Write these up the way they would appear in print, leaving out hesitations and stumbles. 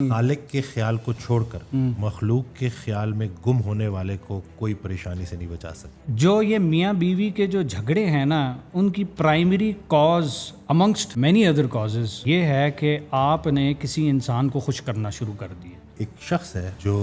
خالق کے خیال کو چھوڑ کر مخلوق کے خیال میں گم ہونے والے کو کوئی پریشانی سے نہیں بچا سکتا. جو یہ میاں بیوی کے جو جھگڑے ہیں نا، ان کی primary cause amongst many other causes یہ ہے کہ آپ نے کسی انسان کو خوش کرنا شروع کر دیا. ایک شخص ہے جو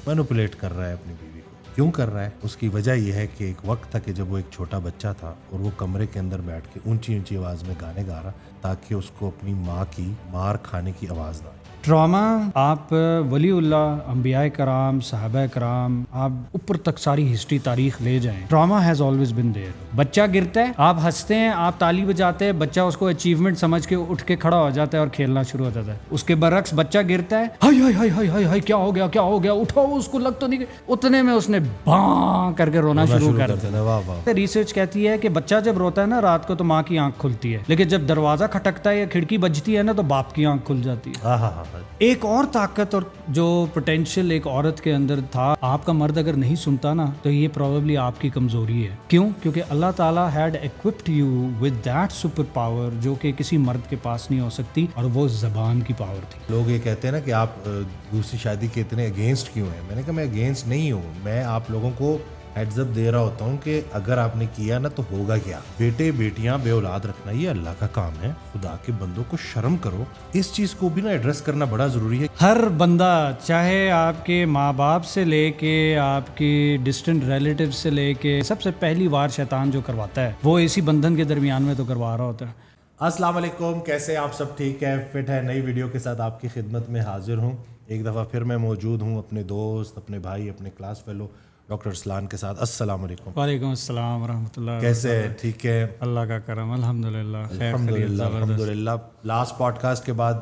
مینوپولیٹ کر رہا ہے اپنی بیوی کو. کیوں کر رہا ہے؟ اس کی وجہ یہ ہے کہ ایک وقت تھا کہ جب وہ ایک چھوٹا بچہ تھا اور وہ کمرے کے اندر بیٹھ کے اونچی اونچی آواز میں گانے گا رہا تاکہ اس کو اپنی ماں کی مار کھانے کی آواز نہ آئے. ٹراما آپ ولی اللہ، انبیاء کرام، صحابہ کرام، آپ اوپر تک ساری ہسٹری تاریخ لے جائیں، trauma has always been there. بچہ گرتا ہے، آپ ہنستے ہیں، آپ تالی بجاتے ہیں، بچہ اس کو اچیومنٹ سمجھ کے اٹھ کے کھڑا ہو جاتا ہے اور کھیلنا شروع ہو جاتا ہے. اس کے برعکس بچہ گرتا ہے، high high high high high high کیا ہو گیا کیا ہو گیا، اٹھاؤ اس کو، لگ تو نہیں گیا. اتنے میں اس نے باں کر کے رونا شروع کر دیا. واہ واہ. ریسرچ کہتی ہے کہ بچہ جب روتا ہے نا رات کو تو ماں کی آنکھ کھلتی ہے، لیکن جب دروازہ کھٹکتا ہے یا کھڑکی بجتی ہے نا تو باپ کی آنکھ کھل جاتی ہے. ایک اور طاقت اور جو پوٹینشیل ایک عورت کے اندر تھا، آپ کا مرد اگر نہیں سنتا نا تو یہ پروبیبلی آپ کی کمزوری ہے. کیوں؟ کیونکہ اللہ تعالیٰ had equipped you with that super power جو کہ کسی مرد کے پاس نہیں ہو سکتی، اور وہ زبان کی پاور تھی. لوگ یہ کہتے ہیں نا کہ آپ دوسری شادی کے اتنے اگینسٹ کیوں ہیں. میں نے کہا میں اگینسٹ نہیں ہوں، میں آپ لوگوں کو ہیڈز اپ دے رہا ہوتا ہوں کہ اگر آپ نے کیا نا تو ہوگا کیا. بیٹے بیٹیاں بے اولاد رکھنا یہ اللہ کا کام ہے. خدا کے بندوں کو شرم کرو. اس چیز کو بھی نا ایڈریس کرنا بڑا ضروری ہے. ہر بندہ، چاہے آپ کے ماں باپ سے لے کے آپ کی ڈسٹنٹ ریلیٹیو سے لے کے، سب سے پہلی وار شیطان جو کرواتا ہے وہ اسی بندھن کے درمیان میں تو کروا رہا ہوتا ہے. السلام علیکم، کیسے ہیں آپ سب؟ ٹھیک ہے، فٹ ہے. نئی ویڈیو کے ساتھ آپ کی خدمت میں حاضر ہوں. ایک دفعہ پھر میں موجود ہوں اپنے دوست، اپنے بھائی، اپنے کلاس فیلو ڈاکٹر ارسلان کے ساتھ. السلام علیکم. وعلیکم السلام ورحمۃ اللہ. کیسے ہیں؟ ٹھیک ہے، اللہ کا کرم، الحمدللہ. الحمدللہ. لاسٹ پوڈ کاسٹ کے بعد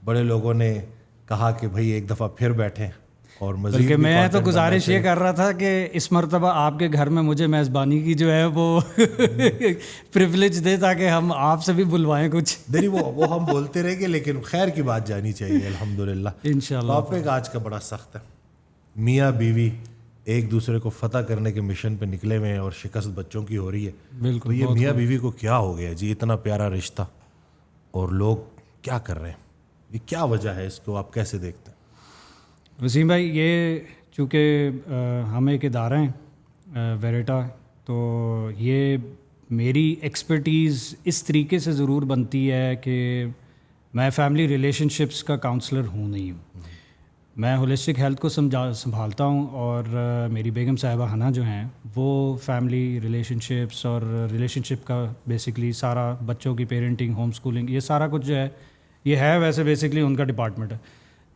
بڑے لوگوں نے کہا کہ بھائی ایک دفعہ پھر بیٹھیں اور مزید. بلکہ میں تو گزارش یہ کر رہا تھا کہ اس مرتبہ آپ کے گھر میں مجھے میزبانی کی جو ہے وہ پریولیج دے تاکہ ہم آپ سے بھی بلوائیں کچھ. نہیں وہ ہم بولتے رہے گے، لیکن خیر کی بات جانی چاہیے. الحمدللہ. انشاءاللہ. ٹاپک آج کا بڑا سخت ہے. میاں بیوی ایک دوسرے کو فتح کرنے کے مشن پہ نکلے ہوئے ہیں اور شکست بچوں کی ہو رہی ہے. بالکل. تو یہ میاں بیوی کو کیا ہو گیا جی؟ اتنا پیارا رشتہ اور لوگ کیا کر رہے ہیں؟ یہ کیا وجہ ہے؟ اس کو آپ کیسے دیکھتے ہیں؟ وسیم بھائی، یہ چونکہ ہم ایک ادارہ ہیں ویریٹا، تو یہ میری ایکسپرٹیز اس طریقے سے ضرور بنتی ہے کہ میں فیملی ریلیشن شپس کا کاؤنسلر ہوں نہیں ہوں. میں ہولسٹک ہیلتھ کو سنبھالتا ہوں، اور میری بیگم صاحبہ حنا جو ہیں وہ فیملی ریلیشن شپس اور ریلیشن شپ کا بیسکلی سارا بچوں کی پیرنٹنگ، ہوم اسکولنگ، یہ سارا کچھ جو ہے یہ ہے ویسے بیسکلی ان کا ڈپارٹمنٹ ہے.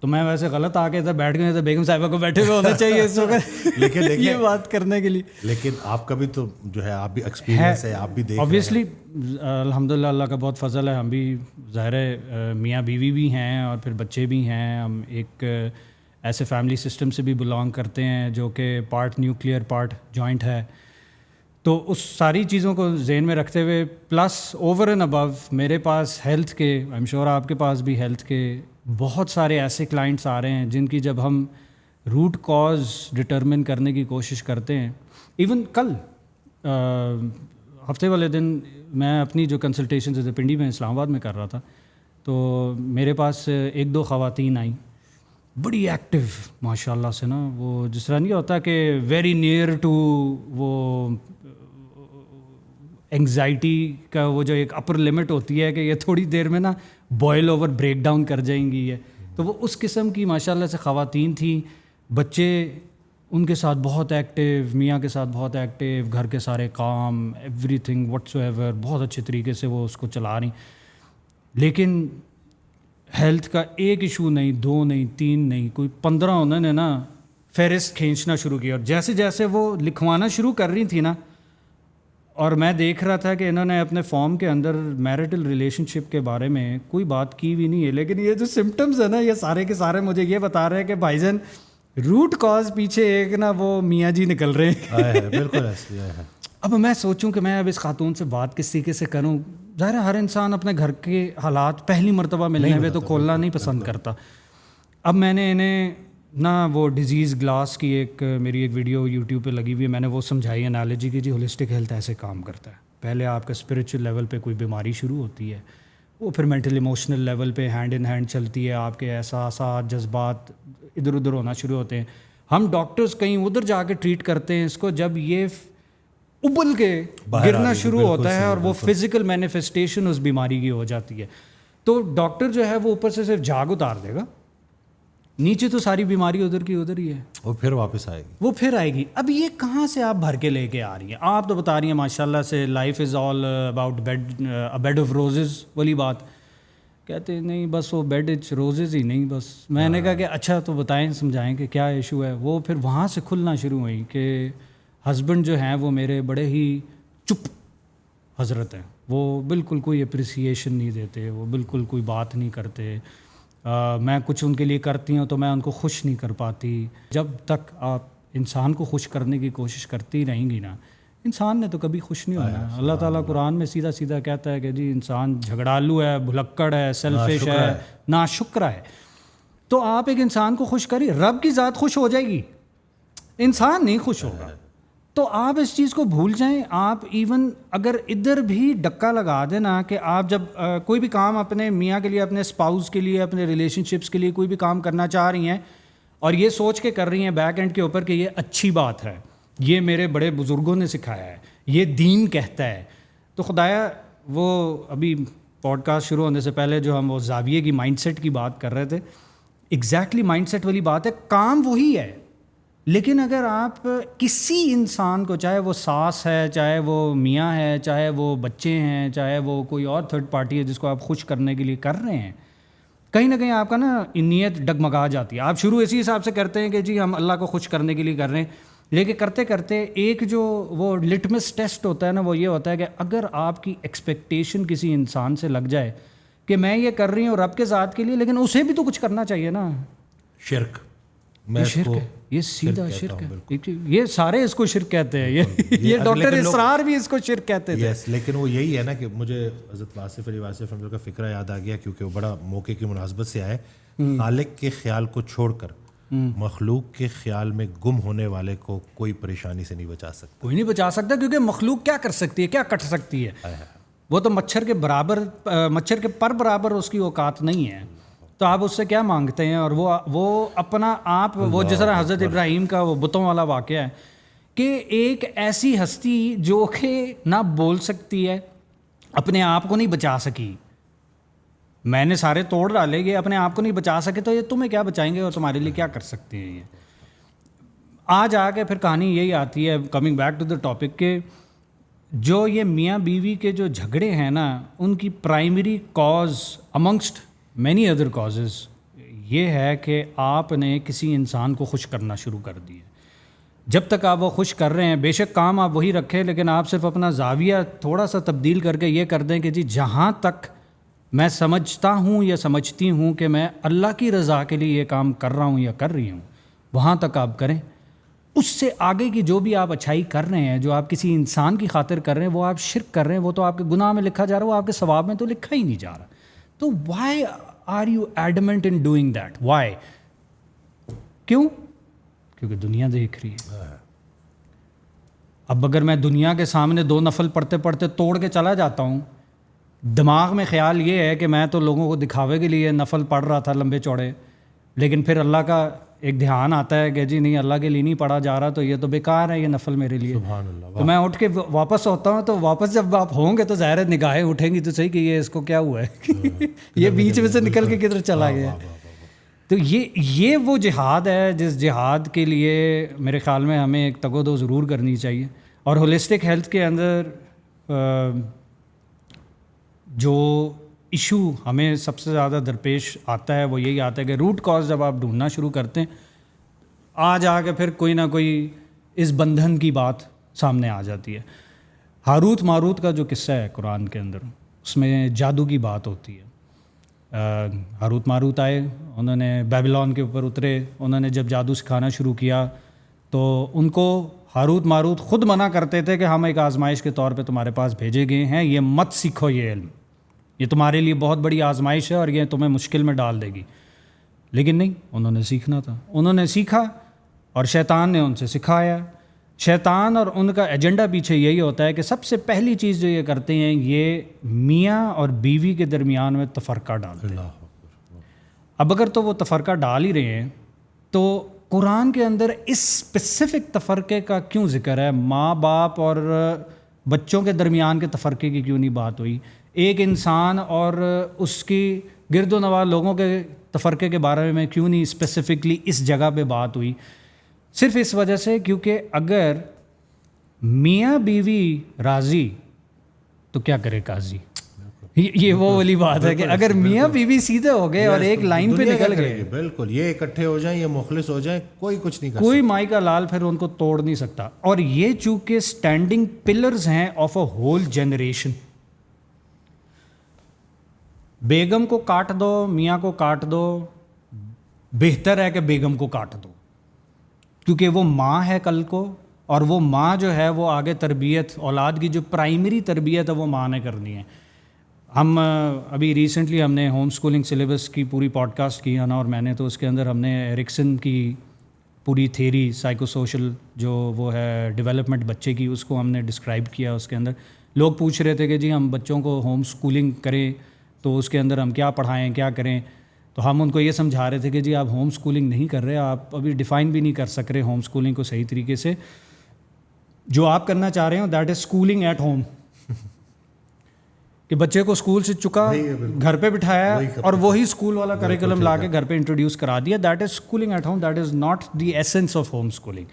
تو میں ویسے غلط آ کے ادھر بیٹھ گئے تو بیگم صاحبہ کو بیٹھے ہوئے ہونا چاہیے اس وقت لیکن یہ بات کرنے کے لیے. لیکن آپ کا بھی تو جو ہے آپ بھی ایکسپیرینس ہے، آپ بھی دیکھ. اوبویسلی الحمدللہ اللہ کا بہت فضل ہے. ہم بھی ظاہر ہے میاں بیوی بھی ہیں اور پھر بچے بھی ہیں. ہم ایک ایسے فیملی سسٹم سے بھی بلانگ کرتے ہیں جو کہ پارٹ نیوکلیئر پارٹ جوائنٹ ہے. تو اس ساری چیزوں کو ذہن میں رکھتے ہوئے پلس اوور اینڈ ابو میرے پاس ہیلتھ کے، آئی ایم شیور آپ کے پاس بھی ہیلتھ کے بہت سارے ایسے کلائنٹس آ رہے ہیں جن کی جب ہم روٹ کاز ڈٹرمن کرنے کی کوشش کرتے ہیں. ایون کل ہفتے والے دن میں اپنی جو کنسلٹیشن پنڈی میں اسلام آباد میں کر رہا تھا، تو میرے پاس ایک دو خواتین آئیں بڑی ایکٹیو ماشاء اللہ سے نا. وہ جس طرح نہیں ہوتا کہ ویری نیئر ٹو وہ انگزائٹی کا وہ جو ایک اپر لمٹ ہوتی ہے کہ یہ تھوڑی دیر میں نا بوائل اوور بریک ڈاؤن کر جائیں گی. تو وہ اس قسم کی ماشاء اللہ سے خواتین تھیں. بچے ان کے ساتھ بہت ایکٹیو، میاں کے ساتھ بہت ایکٹیو، گھر کے سارے کام ایوری تھنگ وٹس ایور بہت اچھے طریقے سے وہ اس کو چلا رہی. لیکن ہیلتھ کا ایک ایشو نہیں، دو نہیں، تین نہیں، کوئی 15 انہوں نے نا فہرست کھینچنا شروع کیا. اور جیسے جیسے وہ لکھوانا شروع کر رہی تھی نا، اور میں دیکھ رہا تھا کہ انہوں نے اپنے فارم کے اندر میرٹل ریلیشن شپ کے بارے میں کوئی بات کی بھی نہیں ہے، لیکن یہ جو سمٹمز ہیں نا یہ سارے کے سارے مجھے یہ بتا رہے ہیں کہ بھائی جان روٹ کاز پیچھے ایک نا وہ میاں جی نکل رہے ہیں. بالکل ایسے ہے. اب میں سوچوں کہ میں اب اس خاتون سے بات کس طریقے سے کروں. ظاہر ہے ہر انسان اپنے گھر کے حالات پہلی مرتبہ ملنے ہوئے تو کھولنا نہیں پسند کرتا. اب میں نے انہیں نہ وہ ڈیزیز گلاس کی میری ایک ویڈیو یوٹیوب پہ لگی ہوئی ہے، میں نے وہ سمجھائی انالوجی کی جی ہولسٹک ہیلتھ ایسے کام کرتا ہے. پہلے آپ کا اسپریچول لیول پہ کوئی بیماری شروع ہوتی ہے، وہ پھر مینٹل ایموشنل لیول پہ ہینڈ ان ہینڈ چلتی ہے، آپ کے احساسات جذبات ادھر ادھر ہونا شروع ہوتے ہیں. ہم ڈاکٹرز کہیں ادھر جا کے ٹریٹ کرتے ہیں اس کو جب یہ ابل کے گرنا شروع ہوتا ہے اور وہ فزیکل مینیفیسٹیشن اس بیماری کی ہو جاتی ہے. تو ڈاکٹر جو ہے وہ اوپر سے صرف جھاگ اتار دے گا، نیچے تو ساری بیماری ادھر کی ادھر ہی ہے، وہ پھر واپس آئے گی. اب یہ کہاں سے آپ بھر کے لے کے آ رہی ہیں؟ آپ تو بتا رہی ہیں ماشاء اللہ سے life is all about bed of roses والی بات. کہتے نہیں بس وہ بیڈ اچ روزز ہی نہیں بس. میں نے کہا کہ اچھا تو بتائیں سمجھائیں کہ کیا ایشو ہے. وہ پھر وہاں سے کھلنا شروع ہوئی کہ ہسبینڈ جو ہیں وہ میرے بڑے ہی چپ حضرت ہیں، وہ بالکل کوئی اپریسیشن نہیں دیتے، وہ بالکل کوئی بات نہیں کرتے. میں کچھ ان کے لیے کرتی ہوں تو میں ان کو خوش نہیں کر پاتی. جب تک آپ انسان کو خوش کرنے کی کوشش کرتی رہیں گی نا، انسان نے تو کبھی خوش نہیں ہونا. اللہ تعالیٰ قرآن میں سیدھا سیدھا کہتا ہے کہ جی انسان جھگڑالو ہے، بھلکڑ ہے، سیلفش ہے، ناشکر ہے. تو آپ ایک انسان کو خوش کریے، رب کی ذات خوش ہو جائے گی، انسان نہیں خوش ہوگا. تو آپ اس چیز کو بھول جائیں. آپ ایون اگر ادھر بھی ڈکا لگا دینا کہ آپ جب کوئی بھی کام اپنے میاں کے لیے، اپنے اسپاؤس کے لیے، اپنے ریلیشن شپس کے لیے کوئی بھی کام کرنا چاہ رہی ہیں اور یہ سوچ کے کر رہی ہیں بیک اینڈ کے اوپر کہ یہ اچھی بات ہے، یہ میرے بڑے بزرگوں نے سکھایا ہے، یہ دین کہتا ہے، تو خدایا وہ ابھی پوڈ کاسٹ شروع ہونے سے پہلے جو ہم وہ زاویے کی مائنڈ سیٹ کی بات کر رہے تھے، ایگزیکٹلی مائنڈ سیٹ والی بات ہے. کام وہی ہے، لیکن اگر آپ کسی انسان کو، چاہے وہ ساس ہے، چاہے وہ میاں ہے، چاہے وہ بچے ہیں، چاہے وہ کوئی اور تھرڈ پارٹی ہے جس کو آپ خوش کرنے کے لیے کر رہے ہیں، کہیں نہ کہیں آپ کا نا نیت ڈگمگا جاتی ہے. آپ شروع اسی حساب سے کرتے ہیں کہ جی ہم اللہ کو خوش کرنے کے لیے کر رہے ہیں، لیکن کرتے کرتے ایک جو وہ لٹمس ٹیسٹ ہوتا ہے نا، وہ یہ ہوتا ہے کہ اگر آپ کی ایکسپیکٹیشن کسی انسان سے لگ جائے کہ میں یہ کر رہی ہوں رب کے ذات کے لیے، لیکن اسے بھی تو کچھ کرنا چاہیے نا. شرک، شرک ہے، یہ سیدھا شرک ہے. یہ سارے اس کو شرک کہتے ہیں، یہ ڈاکٹر اسرار بھی اس کو شرک کہتے تھے. یس، لیکن وہ یہی ہے نا کہ مجھے حضرت واصف علی واصف کا فکرہ یاد آ گیا کیونکہ وہ بڑا موقع کی مناسبت سے آئے. خالق کے خیال کو چھوڑ کر مخلوق کے خیال میں گم ہونے والے کو کوئی پریشانی سے نہیں بچا سکتا. کوئی نہیں بچا سکتا، کیونکہ مخلوق کیا کر سکتی ہے، کیا کٹ سکتی ہے؟ وہ تو مچھر کے برابر، مچھر کے پر برابر اس کی اوقات نہیں ہے. تو آپ اس سے کیا مانگتے ہیں؟ اور وہ اپنا آپ، وہ جس طرح حضرت ابراہیم کا وہ بتوں والا واقعہ ہے کہ ایک ایسی ہستی جو کہ نہ بول سکتی ہے، اپنے آپ کو نہیں بچا سکی، میں نے سارے توڑ ڈالے، یہ اپنے آپ کو نہیں بچا سکے تو یہ تمہیں کیا بچائیں گے اور تمہارے لیے کیا کر سکتے ہیں. یہ آج آ کے پھر کہانی یہی آتی ہے، coming back to the topic, کہ جو یہ میاں بیوی کے جو جھگڑے ہیں نا، ان کی primary cause amongst many other causes یہ ہے کہ آپ نے کسی انسان کو خوش کرنا شروع کر دیا. جب تک آپ وہ خوش کر رہے ہیں، بے شک کام آپ وہی رکھیں، لیکن آپ صرف اپنا زاویہ تھوڑا سا تبدیل کر کے یہ کر دیں کہ جی جہاں تک میں سمجھتا ہوں یا سمجھتی ہوں کہ میں اللہ کی رضا کے لیے یہ کام کر رہا ہوں یا کر رہی ہوں، وہاں تک آپ کریں. اس سے آگے کی جو بھی آپ اچھائی کر رہے ہیں، جو آپ کسی انسان کی خاطر کر رہے ہیں، وہ آپ شرک کر رہے ہیں، وہ تو آپ کے گناہ میں لکھا جا رہا ہے، وہ آپ کے ثواب میں تو لکھا ہی نہیں جا رہا. تو why are you adamant in doing that? Why? کیوں؟ کیونکہ دنیا دیکھ رہی ہے. اب اگر میں دنیا کے سامنے 2 نفل پڑھتے پڑھتے توڑ کے چلا جاتا ہوں، دماغ میں خیال یہ ہے کہ میں تو لوگوں کو دکھاوے کے لیے نفل پڑھ رہا تھا لمبے چوڑے، لیکن پھر اللہ کا ایک دھیان آتا ہے کہ جی نہیں، اللہ کے لیے نہیں پڑھا جا رہا، تو یہ تو بیکار ہے یہ نفل میرے لیے. سبحان اللہ. تو میں اٹھ کے واپس ہوتا ہوں، تو واپس جب آپ ہوں گے تو ظاہر نگاہیں اٹھیں گی تو صحیح کہ یہ اس کو کیا ہوا ہے، یہ بیچ میں سے نکل کے کدھر چلا گیا. تو یہ وہ جہاد ہے جس جہاد کے لیے میرے خیال میں ہمیں ایک تگ و دو ضرور کرنی چاہیے. اور ہولسٹک ہیلتھ کے اندر جو ایشو ہمیں سب سے زیادہ درپیش آتا ہے وہ یہی آتا ہے کہ روٹ کاز جب آپ ڈھونڈنا شروع کرتے ہیں، آج آ کے پھر کوئی نہ کوئی اس بندھن کی بات سامنے آ جاتی ہے. ہاروت ماروت کا جو قصہ ہے قرآن کے اندر، اس میں جادو کی بات ہوتی ہے. ہاروت ماروت آئے، انہوں نے بیبلون کے اوپر اترے، انہوں نے جب جادو سکھانا شروع کیا تو ان کو ہاروت ماروت خود منع کرتے تھے کہ ہم ایک آزمائش کے طور پہ تمہارے پاس بھیجے گئے ہیں، یہ مت سیکھو، یہ علم یہ تمہارے لیے بہت بڑی آزمائش ہے اور یہ تمہیں مشکل میں ڈال دے گی. لیکن نہیں، انہوں نے سیکھنا تھا، انہوں نے سیکھا اور شیطان نے ان سے سکھایا. شیطان اور ان کا ایجنڈا پیچھے یہی ہوتا ہے کہ سب سے پہلی چیز جو یہ کرتے ہیں یہ میاں اور بیوی کے درمیان میں تفرقہ ڈالتے ہیں. اب اگر تو وہ تفرقہ ڈال ہی رہے ہیں تو قرآن کے اندر اس اسپیسیفک تفرقے کا کیوں ذکر ہے؟ ماں باپ اور بچوں کے درمیان کے تفرقے کی کیوں نہیں بات ہوئی؟ ایک انسان اور اس کی گرد و نواح لوگوں کے تفرقے کے بارے میں کیوں نہیں اسپیسیفکلی اس جگہ پہ بات ہوئی؟ صرف اس وجہ سے کیونکہ اگر میاں بیوی راضی تو کیا کرے قاضی. یہ وہ والی بات ہے کہ اگر میاں بیوی سیدھے ہو گئے اور ایک لائن پہ نکل گئے، بالکل یہ اکٹھے ہو جائیں، یہ مخلص ہو جائیں، کوئی کچھ نہیں کر کوئی مائی کا لال پھر ان کو توڑ نہیں سکتا. اور یہ چونکہ اسٹینڈنگ پلرز ہیں آف اے ہول جنریشن. بیگم کو کاٹ دو، میاں کو کاٹ دو، بہتر ہے کہ بیگم کو کاٹ دو، کیونکہ وہ ماں ہے کل کو، اور وہ ماں جو ہے وہ آگے تربیت اولاد کی جو پرائمری تربیت ہے وہ ماں نے کرنی ہے. ہم ابھی ریسنٹلی ہم نے ہوم اسکولنگ سلیبس کی پوری پوڈ کاسٹ کی انا اور میں نے، تو اس کے اندر ہم نے ایرکسن کی پوری تھیری سائیکو سوشل جو وہ ہے ڈیولپمنٹ بچے کی، اس کو ہم نے ڈسکرائب کیا. اس کے اندر لوگ پوچھ رہے تھے کہ جی ہم بچوں کو ہوم اسکولنگ کریں تو اس کے اندر ہم کیا پڑھائیں، کیا کریں. تو ہم ان کو یہ سمجھا رہے تھے کہ جی آپ ہوم اسکولنگ نہیں کر رہے، آپ ابھی ڈیفائن بھی نہیں کر سک رہے ہوم اسکولنگ کو صحیح طریقے سے. جو آپ کرنا چاہ رہے ہو that is schooling at home, کہ بچے کو اسکول سے چکا گھر پہ بٹھایا اور وہی اسکول والا کریکولم لا کے گھر پہ انٹروڈیوس کرا دیا. That is schooling at home, that is not the essence of home schooling.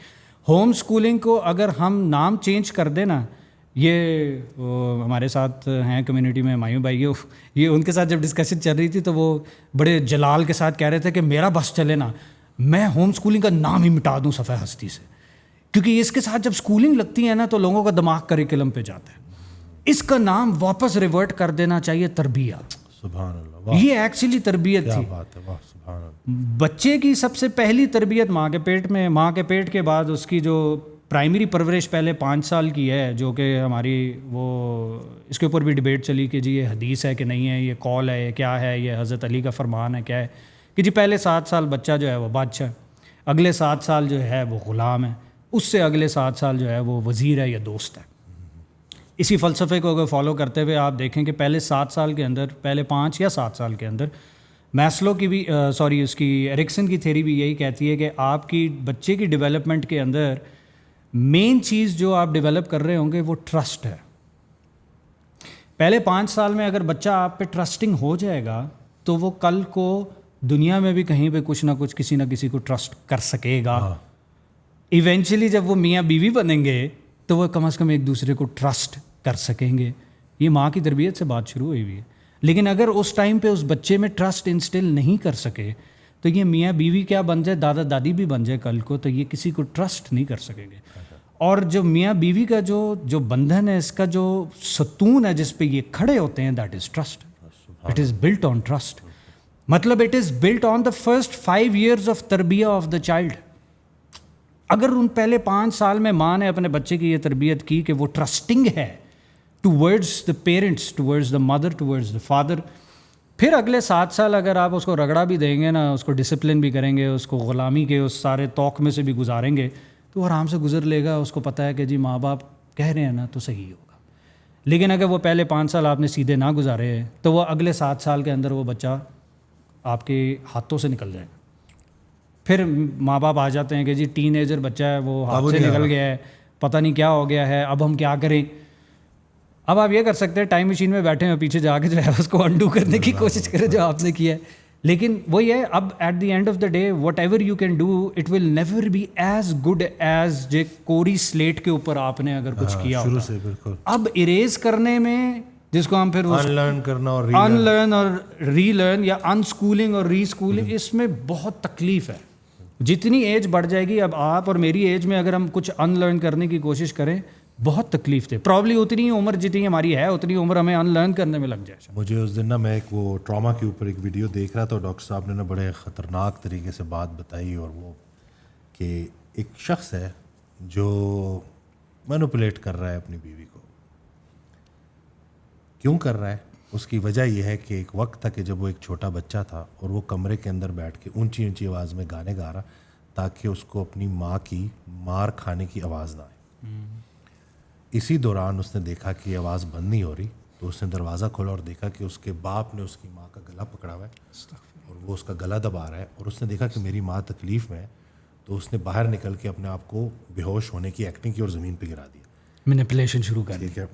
Home schooling کو اگر ہم نام چینج کر دیں نا، یہ ہمارے ساتھ ہیں کمیونٹی میں مایوں بھائی، یہ ان کے ساتھ جب ڈسکشن چل رہی تھی تو وہ بڑے جلال کے ساتھ کہہ رہے تھے کہ میرا بس چلے نا، میں ہوم اسکولنگ کا نام ہی مٹا دوں صفحہ ہستی سے، کیونکہ اس کے ساتھ جب اسکولنگ لگتی ہے نا تو لوگوں کا دماغ کریکولم پہ جاتا ہے. اس کا نام واپس ریورٹ کر دینا چاہیے تربیت. سبحان اللہ، یہ ایکچولی تربیت تھی. سبحان اللہ. بچے کی سب سے پہلی تربیت ماں کے پیٹ میں، ماں کے پیٹ کے بعد اس کی جو پرائمری پرورش پہلے 5 سال کی ہے، جو کہ ہماری وہ اس کے اوپر بھی ڈبیٹ چلی کہ جی یہ حدیث ہے کہ نہیں ہے، یہ قول ہے، یہ کیا ہے، یہ حضرت علی کا فرمان ہے، کیا ہے، کہ جی پہلے 7 سال بچہ جو ہے وہ بادشاہ ہے، اگلے 7 سال جو ہے وہ غلام ہے، اس سے اگلے 7 سال جو ہے وہ وزیر ہے یا دوست ہے. اسی فلسفے کو اگر فالو کرتے ہوئے آپ دیکھیں کہ پہلے 7 سال کے اندر، پہلے 5 یا 7 سال کے اندر، میسلو کی بھی اس کی ایرکسن کی تھیری بھی یہی کہتی ہے کہ آپ کی بچے کی ڈیولپمنٹ کے اندر مین چیز جو آپ ڈیولپ کر رہے ہوں گے وہ ٹرسٹ ہے. پہلے 5 سال میں اگر بچہ آپ پہ ٹرسٹنگ ہو جائے گا تو وہ کل کو دنیا میں بھی کہیں پہ کچھ نہ کچھ کسی نہ کسی کو ٹرسٹ کر سکے گا. ایونچولی جب وہ میاں بیوی بنیں گے تو وہ کم از کم ایک دوسرے کو ٹرسٹ کر سکیں گے. یہ ماں کی تربیت سے بات شروع ہوئی ہوئی ہے. لیکن اگر اس ٹائم پہ اس بچے میں ٹرسٹ انسٹل نہیں کر سکے تو یہ میاں بیوی کیا بن جائے، دادا دادی بھی بن جائے کل کو، تو یہ کسی کو ٹرسٹ نہیں کر سکیں گے. اور جو میاں بیوی کا جو بندھن ہے، اس کا جو ستون ہے جس پہ یہ کھڑے ہوتے ہیں، that is trust. It is built on trust. مطلب it is built on the first 5 years of تربیہ آف دا چائلڈ. اگر ان پہلے 5 سال میں ماں نے اپنے بچے کی یہ تربیت کی کہ وہ ٹرسٹنگ ہے towards the parents, towards the mother, towards the father, پھر اگلے 7 سال اگر آپ اس کو رگڑا بھی دیں گے نا، اس کو ڈسپلن بھی کریں گے، اس کو غلامی کے اس سارے توق میں سے بھی گزاریں گے تو وہ آرام سے گزر لے گا. اس کو پتہ ہے کہ جی ماں باپ کہہ رہے ہیں نا تو صحیح ہوگا. لیکن اگر وہ پہلے 5 سال آپ نے سیدھے نہ گزارے تو وہ اگلے 7 سال کے اندر وہ بچہ آپ کے ہاتھوں سے نکل جائے گا. پھر ماں باپ آ جاتے ہیں کہ جی ٹین ایجر بچہ ہے، وہ ہاتھ سے نکل گیا ہے، پتہ نہیں کیا ہو گیا ہے، اب ہم کیا کریں. اب آپ یہ کر سکتے ہیں ٹائم مشین میں بیٹھے ہیں، پیچھے جا کے جو ہے اس کو انڈو کرنے کی کوشش کریں جو آپ نے کیا ہے. لیکن وہی ہے، اب at the end of the day whatever you can do it will never be as good as جو کوری سلیٹ کے اوپر آپ نے اگر کچھ کیا شروع سے. بالکل. اب اریز کرنے میں، جس کو ہم پھر ان لرن کرنا اور ری لرن یا ان اسکولنگ اور ری اسکولنگ، اس میں بہت تکلیف ہے. جتنی ایج بڑھ جائے گی، اب آپ اور میری ایج میں اگر ہم کچھ ان لرن کرنے کی کوشش کریں بہت تکلیف تھے. پرابلی اتنی عمر جتنی ہماری ہے اتنی عمر ہمیں ان لرن کرنے میں لگ جائے. مجھے اس دن نا میں ایک وہ ٹراما کے اوپر ایک ویڈیو دیکھ رہا تھا، ڈاکٹر صاحب نے نا بڑے خطرناک طریقے سے بات بتائی، اور وہ کہ ایک شخص ہے جو مینوپولیٹ کر رہا ہے اپنی بیوی کو. کیوں کر رہا ہے؟ اس کی وجہ یہ ہے کہ ایک وقت تھا کہ جب وہ ایک چھوٹا بچہ تھا اور وہ کمرے کے اندر بیٹھ کے اونچی اونچی آواز میں گانے گا رہا تاکہ اس کو اپنی ماں کی مار کھانے کی آواز نہ آئے. اسی دوران اس نے دیکھا کہ یہ آواز بند نہیں ہو رہی, تو اس نے دروازہ کھولا اور دیکھا کہ اس کے باپ نے اس کی ماں کا گلا پکڑا ہوا ہے اور وہ اس کا گلا دبا رہا ہے, اور اس نے دیکھا کہ میری ماں تکلیف میں ہے, تو اس نے باہر نکل کے اپنے آپ کو بے ہوش ہونے کی ایکٹنگ کی اور زمین پہ گرا دیا. مینیپولیشن شروع کر دی. ٹھیک ہے,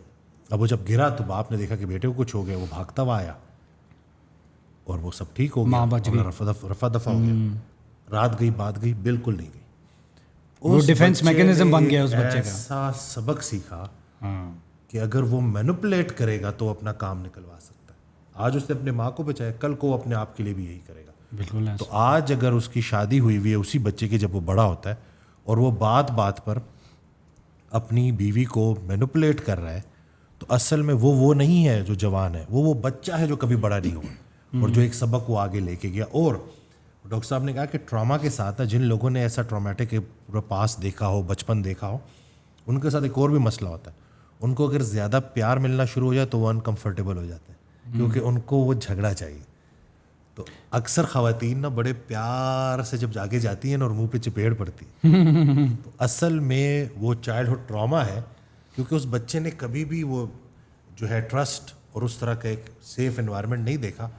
اب وہ جب گرا تو باپ نے دیکھا کہ بیٹے کو کچھ ہو گیا, وہ بھاگتا ہوا آیا اور وہ سب ٹھیک ہو گیا, رفع دفع ہو گیا. رات گئی بات گئی, بالکل نہیں گئی. وہ ڈیفینس میکینزم بن گیا اس بچے کا. ایسا سبق سیکھا کہ اگر وہ مینوپولیٹ کرے گا تو اپنا کام نکلوا سکتا ہے. آج اس نے اپنے ماں کو بچایا, کل کو وہ اپنے آپ کے لیے بھی یہی کرے گا. بالکل. تو آج اگر اس کی شادی ہوئی ہوئی ہے اسی بچے کی جب وہ بڑا ہوتا ہے اور وہ بات بات پر اپنی بیوی کو مینوپولیٹ کر رہا ہے, تو اصل میں وہ نہیں ہے جو جوان ہے, وہ بچہ ہے جو کبھی بڑا نہیں ہوا اور جو ایک سبق وہ آگے لے کے گیا. اور ڈاکٹر صاحب نے کہا کہ ٹراما کے ساتھ جن لوگوں نے ایسا ٹرامیٹک پورا پاس دیکھا ہو, بچپن دیکھا ہو, ان کے ساتھ ایک اور بھی مسئلہ ہوتا ہے. ان کو اگر زیادہ پیار ملنا شروع ہو جائے تو وہ انکمفرٹیبل ہو جاتے ہیں, کیونکہ ان کو وہ جھگڑا چاہیے. تو اکثر خواتین نا بڑے پیار سے جب آگے جاتی ہیں نا اور منہ پہ چپیڑ پڑتی ہے, تو اصل میں وہ چائلڈہڈ ٹراما ہے, کیونکہ اس بچے نے کبھی بھی وہ جو ہے ٹرسٹ اور اس طرح کا ایک سیف انوائرمنٹ نہیں دیکھا.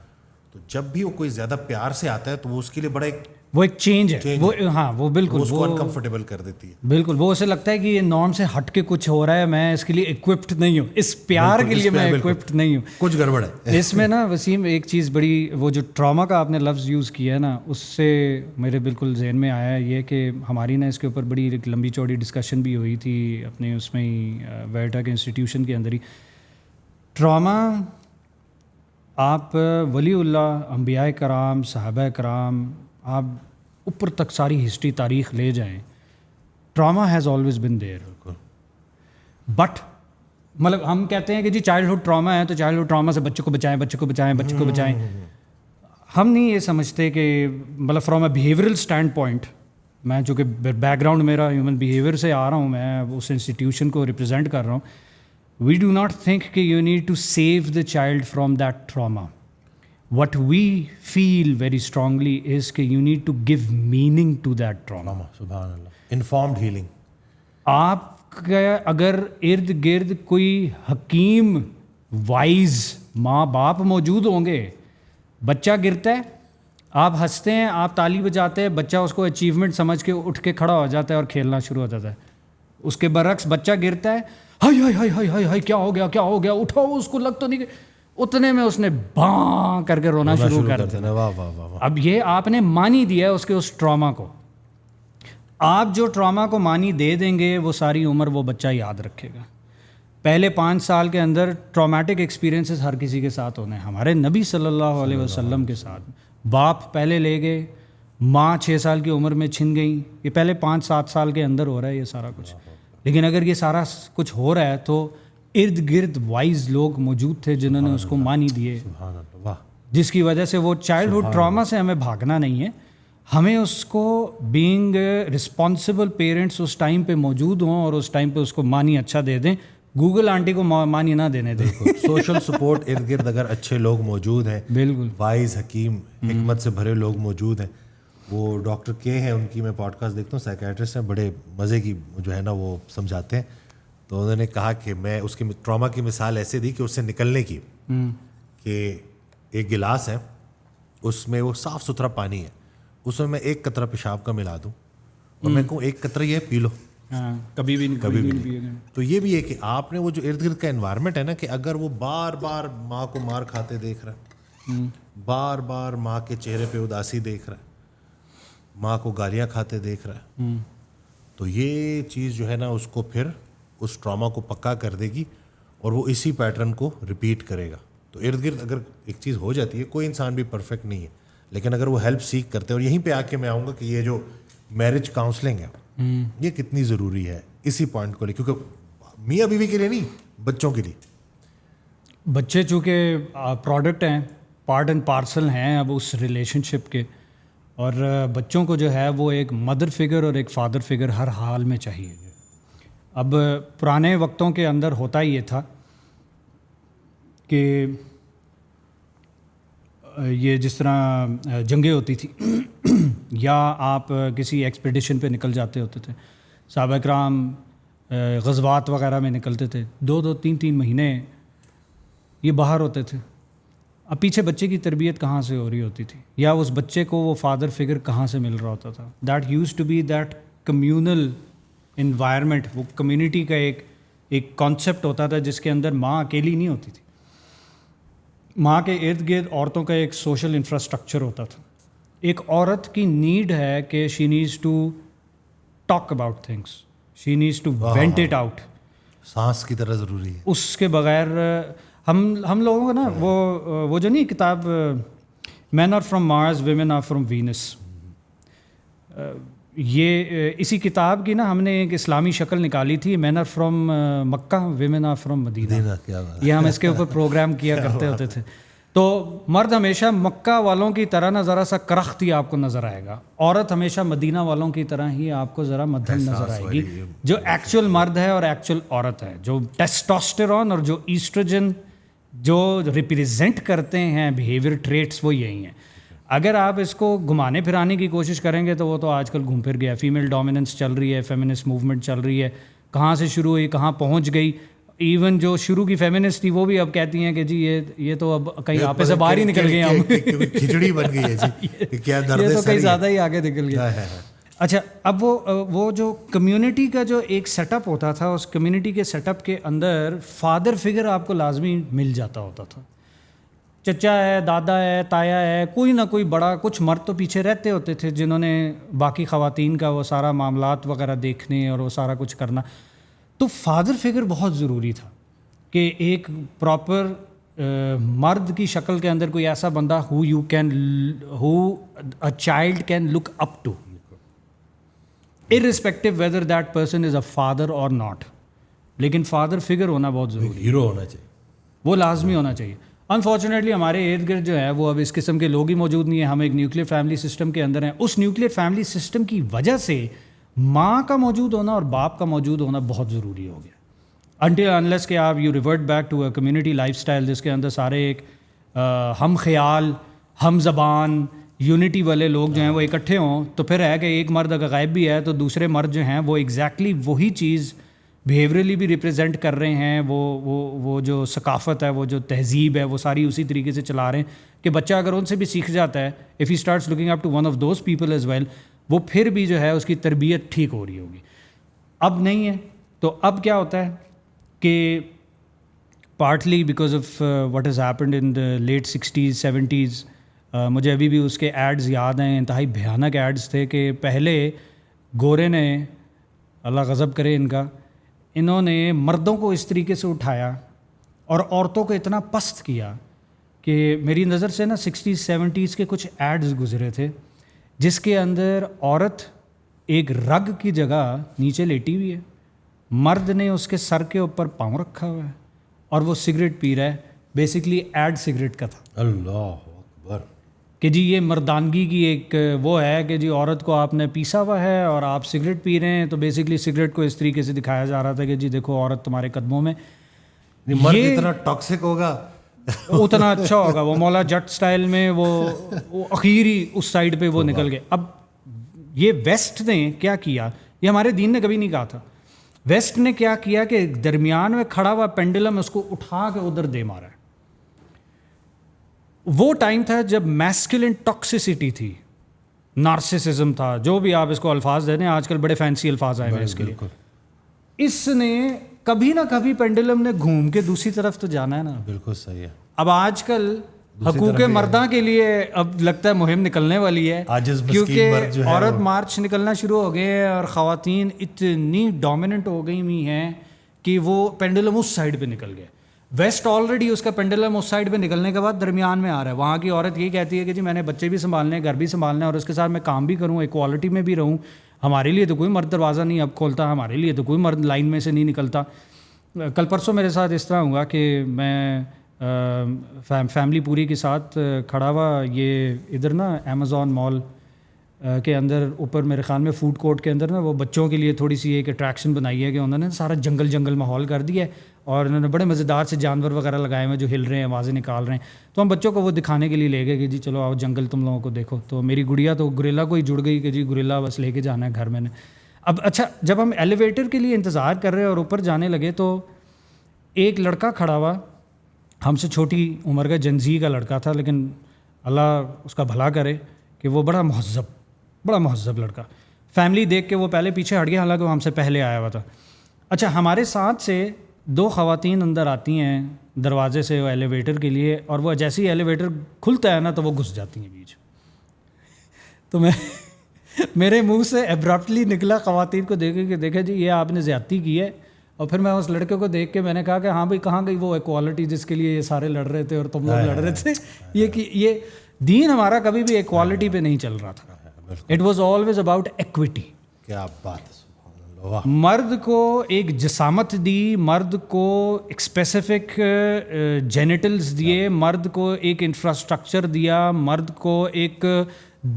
تو جب بھی وہ کوئی زیادہ پیار سے آتا ہے تو وہ اس کے لیے بڑا ایک چینج ہے. وہ ہاں وہ بالکل اس کو انکمفرٹیبل کر دیتی ہے. بالکل, وہ اسے لگتا ہے کہ یہ نارم سے ہٹ کے کچھ ہو رہا ہے, میں اس کے لیے اکوپڈ نہیں ہوں, اس پیار کے لیے میں اکوپڈ نہیں ہوں, کچھ گڑبڑ ہے. اس میں نا وسیم ایک چیز بڑی, وہ جو ٹراما کا آپ نے لفظ یوز کیا ہے نا, اس سے میرے بالکل ذہن میں آیا یہ کہ ہماری نا اس کے اوپر بڑی ایک لمبی چوڑی ڈسکشن بھی ہوئی تھی اپنے اس میں ہی ویٹا کے انسٹیٹیوشن کے اندر ہی. ٹراما آپ ولی اللہ, انبیاء کرام, صحابہ کرام, آپ اوپر تک ساری ہسٹری تاریخ لے جائیں, trauma has always been there. But مطلب ہم کہتے ہیں کہ جی چائلڈہڈ ٹراما ہے تو چائلڈہڈ ٹراما سے بچوں کو بچائیں, بچوں کو بچائیں, بچوں کو بچائیں. ہم نہیں یہ سمجھتے کہ مطلب from a behavioural stand point, میں چونکہ بیک گراؤنڈ میرا ہیومن بیہیویئر سے آ رہا ہوں, میں اس انسٹیٹیوشن کو ریپرزینٹ کر رہا ہوں, we do not think کہ you need to save the child from that trauma. What we feel very strongly is کہ you need to give meaning to that trauma. سبحان اللہ. Informed healing. آپ کا اگر ارد گرد کوئی حکیم وائز ماں باپ موجود ہوں گے, بچہ گرتا ہے, آپ ہنستے ہیں, آپ تالی بجاتے ہیں, بچہ اس کو اچیومنٹ سمجھ کے اٹھ کے کھڑا ہو جاتا ہے اور کھیلنا شروع ہو جاتا ہے. اس کے برعکس بچہ گرتا ہے, high high high high high high کیا ہو گیا, کیا ہو گیا, اٹھاؤ, اس کو لگ تو نہیں کہ, اتنے میں اس نے باں کر کے رونا شروع کر دیا. اب یہ آپ نے مانی دیا ہے اس کے اس ٹراما کو. آپ جو ٹراما کو مانی دے دیں گے وہ ساری عمر وہ بچہ یاد رکھے گا. پہلے 5 سال کے اندر ٹرامیٹک ایکسپیرینسز ہر کسی کے ساتھ ہونے ہیں. ہمارے نبی صلی اللہ علیہ وسلم کے ساتھ باپ پہلے لے گئے, ماں 6 سال کی عمر میں چھن گئی. یہ پہلے 5-7 سال کے اندر ہو رہا ہے یہ سارا کچھ. لیکن اگر یہ سارا کچھ ہو رہا ہے تو ارد گرد وائز لوگ موجود تھے جنہوں نے اس کو مانی دیے, جس کی وجہ سے وہ چائلڈہڈ ٹراما سے ہمیں بھاگنا نہیں ہے, ہمیں اس کو بینگ رسپانسبل پیرنٹس اس ٹائم پہ موجود ہوں اور اس ٹائم پہ اس کو مانی اچھا دے دیں. گوگل آنٹی کو مانی نہ دینے دیں. سوشل سپورٹ ارد گرد اگر اچھے لوگ موجود ہیں, بالکل وائز حکیم حکمت سے بھرے لوگ موجود ہیں. وہ ڈاکٹر کے ہیں, ان کی میں پوڈ کاسٹ دیکھتا ہوں, سائیکیٹرسٹ ہیں, بڑے مزے کی جو ہے نا وہ سمجھاتے ہیں. تو انہوں نے کہا کہ میں اس کی ٹراما کی مثال ایسے دی کہ اس سے نکلنے کی, کہ ایک گلاس ہے, اس میں وہ صاف ستھرا پانی ہے, اس میں 1 قطرہ پیشاب کا ملا دوں اور میں کہوں 1 قطرہ یہ پی لو, کبھی بھی نہیں. تو یہ بھی ہے کہ آپ نے وہ جو ارد گرد کا انوائرمنٹ ہے نا, کہ اگر وہ بار بار ماں کو مار کھاتے دیکھ رہا ہے, بار بار ماں کے چہرے پہ اداسی دیکھ رہا ہے, ماں کو گالیاں کھاتے دیکھ رہا ہے, تو یہ چیز جو ہے نا اس کو پھر اس ٹراما کو پکا کر دے گی اور وہ اسی پیٹرن کو ریپیٹ کرے گا. تو ارد گرد اگر ایک چیز ہو جاتی ہے, کوئی انسان بھی پرفیکٹ نہیں ہے, لیکن اگر وہ ہیلپ سیکھ کرتے ہیں, اور یہیں پہ آ کے میں آؤں گا کہ یہ جو میرج کاؤنسلنگ ہے یہ کتنی ضروری ہے اسی پوائنٹ کو لے, کیونکہ میاں بیوی کے لیے نہیں, بچوں کے لیے. بچے چونکہ پروڈکٹ ہیں, پارٹ اینڈ پارسل ہیں اب اس ریلیشن شپ کے, اور بچوں کو جو ہے وہ ایک مدر فگر اور ایک فادر فگر ہر حال میں چاہیے. اب پرانے وقتوں کے اندر ہوتا یہ تھا کہ یہ جس طرح جنگیں ہوتی تھیں یا آپ کسی ایکسپیڈیشن پہ نکل جاتے ہوتے تھے, صحابہ کرام غزوات وغیرہ میں نکلتے تھے 2-3 مہینے یہ باہر ہوتے تھے. اب پیچھے بچے کی تربیت کہاں سے ہو رہی ہوتی تھی, یا اس بچے کو وہ فادر فگر کہاں سے مل رہا ہوتا تھا. That used to be that communal environment. وہ کمیونٹی کا ایک کانسیپٹ ہوتا تھا جس کے اندر ماں اکیلی نہیں ہوتی تھی, ماں کے ارد گرد عورتوں کا ایک سوشل انفراسٹرکچر ہوتا تھا. ایک عورت کی نیڈ ہے کہ she needs to talk about things, she needs to vent it out. سانس کی طرح ضروری ہے. اس کے بغیر ہم لوگوں کو نا وہ جو نہیں کتاب men are from Mars women are from Venus, یہ اسی کتاب کی نا ہم نے ایک اسلامی شکل نکالی تھی, men are from Mecca women are from Medina. یہ ہم اس کے اوپر پروگرام کیا کرتے ہوتے تھے. تو مرد ہمیشہ مکہ والوں کی طرح نا ذرا سا کرختی آپ کو نظر آئے گا, عورت ہمیشہ مدینہ والوں کی طرح ہی آپ کو ذرا مدھم نظر آئے گی. جو ایکچوئل مرد ہے اور ایکچوئل عورت ہے, جو ٹیسٹوسٹیرون اور جو ایسٹروجن جو ریپریزنٹ کرتے ہیں بیہیویئر ٹریٹس, وہ یہی ہیں. اگر آپ اس کو گھمانے پھرانے کی کوشش کریں گے تو وہ تو آج کل گھوم پھر گیا. فیمیل ڈومیننس چل رہی ہے, فیمنسٹ موومنٹ چل رہی ہے, کہاں سے شروع ہوئی کہاں پہنچ گئی. ایون جو شروع کی فیمنسٹ تھی وہ بھی اب کہتی ہیں کہ جی یہ تو اب کہیں آپے سے باہر ہی نکل گئے ہم, کھچڑی بن گئی ہے جی, کیا درد ہے, یہ تو کہیں زیادہ ہی آگے نکل گیا. اچھا, اب وہ جو کمیونٹی کا جو ایک سیٹ اپ ہوتا تھا, اس کمیونٹی کے سیٹ اپ کے اندر فادر فگر آپ کو لازمی مل جاتا ہوتا تھا. چچا ہے, دادا ہے, تایا ہے, کوئی نہ کوئی بڑا, کچھ مرد تو پیچھے رہتے ہوتے تھے جنہوں نے باقی خواتین کا وہ سارا معاملات وغیرہ دیکھنے اور وہ سارا کچھ کرنا. تو فادر فگر بہت ضروری تھا کہ ایک پراپر مرد کی شکل کے اندر کوئی ایسا بندہ ہو a child can look up to, irrespective whether that person is a father or not. لیکن فادر فگر ہونا بہت ضروری ہے, ہیرو ہونا چاہیے, وہ لازمی ہونا چاہیے. انفارچونیٹلی ہمارے ارد گرد جو ہے وہ اب اس قسم کے لوگ ہی موجود نہیں ہیں. ہم ایک نیوکلیر فیملی سسٹم کے اندر ہیں. اس نیوکلیر فیملی سسٹم کی وجہ سے ماں کا موجود ہونا اور باپ کا موجود ہونا بہت ضروری ہو گیا. انٹل انلیس کہ آپ you revert back to a community lifestyle جس کے اندر سارے ایک ہم خیال, ہم زبان, یونٹی والے لوگ جو ہیں وہ اکٹھے ہوں, تو پھر ہے کہ ایک مرد اگر غائب بھی ہے تو دوسرے مرد جو ہیں وہ ایگزیکٹلی وہی چیز بیہیویئرلی بھی ریپرزینٹ کر رہے ہیں. وہ جو ثقافت ہے, وہ جو تہذیب ہے, وہ ساری اسی طریقے سے چلا رہے ہیں کہ بچہ اگر ان سے بھی سیکھ جاتا ہے, if he starts looking up to one of those people as well, وہ پھر بھی جو ہے اس کی تربیت ٹھیک ہو رہی ہوگی. اب نہیں ہے. تو اب کیا ہوتا ہے کہ partly because of what has happened in the late 60s 70s, مجھے ابھی بھی اس کے ایڈز یاد ہیں, انتہائی بھیانک ایڈز تھے کہ پہلے گورے نے, اللہ غضب کرے ان کا, انہوں نے مردوں کو اس طریقے سے اٹھایا اور عورتوں کو اتنا پست کیا کہ میری نظر سے نا 60s 70s کے کچھ ایڈز گزرے تھے جس کے اندر عورت ایک رگ کی جگہ نیچے لیٹی ہوئی ہے, مرد نے اس کے سر کے اوپر پاؤں رکھا ہوا ہے اور وہ سگریٹ پی رہا ہے. بیسکلی ایڈ سگریٹ کا تھا. اللہ اکبر, کہ جی یہ مردانگی کی ایک وہ ہے کہ جی عورت کو آپ نے پیسا ہوا ہے اور آپ سگریٹ پی رہے ہیں. تو بیسکلی سگریٹ کو اس طریقے سے دکھایا جا رہا تھا کہ جی دیکھو عورت تمہارے قدموں میں, مرد اتنا ٹاکسک ہوگا اتنا اچھا ہوگا. وہ مولا جٹ سٹائل میں وہ اخیری اس سائڈ پہ وہ نکل گئے. اب یہ ویسٹ نے کیا کیا, یہ ہمارے دین نے کبھی نہیں کہا تھا. ویسٹ نے کیا کیا کہ درمیان میں کھڑا ہوا پینڈولم اس کو اٹھا کے ادھر دے مارا ہے. وہ ٹائم تھا جب میسکولن ٹاکسیسٹی تھی, نارسسزم تھا, جو بھی آپ اس کو الفاظ دے دیں, آج کل بڑے فینسی الفاظ آئے ہیں اس کے لیے. اس نے کبھی نہ کبھی پینڈولم نے گھوم کے دوسری طرف تو جانا ہے نا. بالکل صحیح ہے. اب آج کل حقوق مرداں کے لیے اب لگتا ہے مہم نکلنے والی ہے, کیونکہ عورت مارچ نکلنا شروع ہو گئے ہیں اور خواتین اتنی ڈومیننٹ ہو گئی ہوئی ہیں کہ وہ پینڈولم اس سائڈ پہ نکل گئے. ویسٹ آلریڈی اس کا پینڈولم اس سائڈ پہ نکلنے کے بعد درمیان میں آ رہا ہے. وہاں کی عورت یہی کہتی ہے کہ جی میں نے بچے بھی سنبھالنے ہیں, گھر بھی سنبھالنا ہے, اور اس کے ساتھ میں کام بھی کروں, ایکوالٹی میں بھی رہوں. ہمارے لیے تو کوئی مرد دروازہ نہیں اب کھولتا, ہمارے لیے تو کوئی مرد لائن میں سے نہیں نکلتا. کل پرسوں میرے ساتھ اس طرح ہوا کہ میں فیملی پوری کے ساتھ کھڑا ہوا, یہ ادھر نا امیزون مال کے اندر اوپر میرے خیال میں فوڈ کورٹ کے اندر نا وہ بچوں کے لیے تھوڑی سی ایک اٹریکشن بنائی ہے کہ انہوں نے سارا جنگل ماحول کر دیا ہے اور انہوں نے بڑے مزیدار سے جانور وغیرہ لگائے ہوئے جو ہل رہے ہیں, آوازیں نکال رہے ہیں. تو ہم بچوں کو وہ دکھانے کے لیے لے گئے کہ جی چلو آؤ جنگل تم لوگوں کو دیکھو. تو میری گڑیا تو گوریلا کو ہی جڑ گئی کہ جی گوریلا بس لے کے جانا ہے گھر میں نے. اب اچھا جب ہم ایلیویٹر کے لیے انتظار کر رہے اور اوپر جانے لگے تو ایک لڑکا کھڑا ہوا, ہم سے چھوٹی عمر کا جنزی کا لڑکا تھا, لیکن اللہ اس کا بھلا کرے کہ وہ بڑا مہذب لڑکا. فیملی دیکھ کے وہ پہلے پیچھے ہٹ گیا, حالانکہ وہ ہم سے پہلے آیا ہوا تھا. اچھا ہمارے ساتھ سے 2 خواتین اندر آتی ہیں دروازے سے ایلیویٹر کے لیے, اور وہ جیسے ہی ایلیویٹر کھلتا ہے نا تو وہ گھس جاتی ہیں بیچ. تو میرے منہ سے ایبرپٹلی نکلا خواتین کو دیکھ کے, دیکھا جی یہ آپ نے زیادتی کی ہے. اور پھر میں اس لڑکے کو دیکھ کے میں نے کہا کہ ہاں بھائی کہاں گئی وہ ایکوالٹی جس کے لیے یہ سارے لڑ رہے تھے اور تم لوگ لڑ رہے تھے. یہ دین ہمارا کبھی بھی ایکوالٹی پہ نہیں چل رہا تھا. It was always about equity. کیا بات, مرد کو ایک جسامت دی, مرد کو ایک اسپیسیفک جینیٹلز دیے, مرد کو ایک انفراسٹرکچر دیا, مرد کو ایک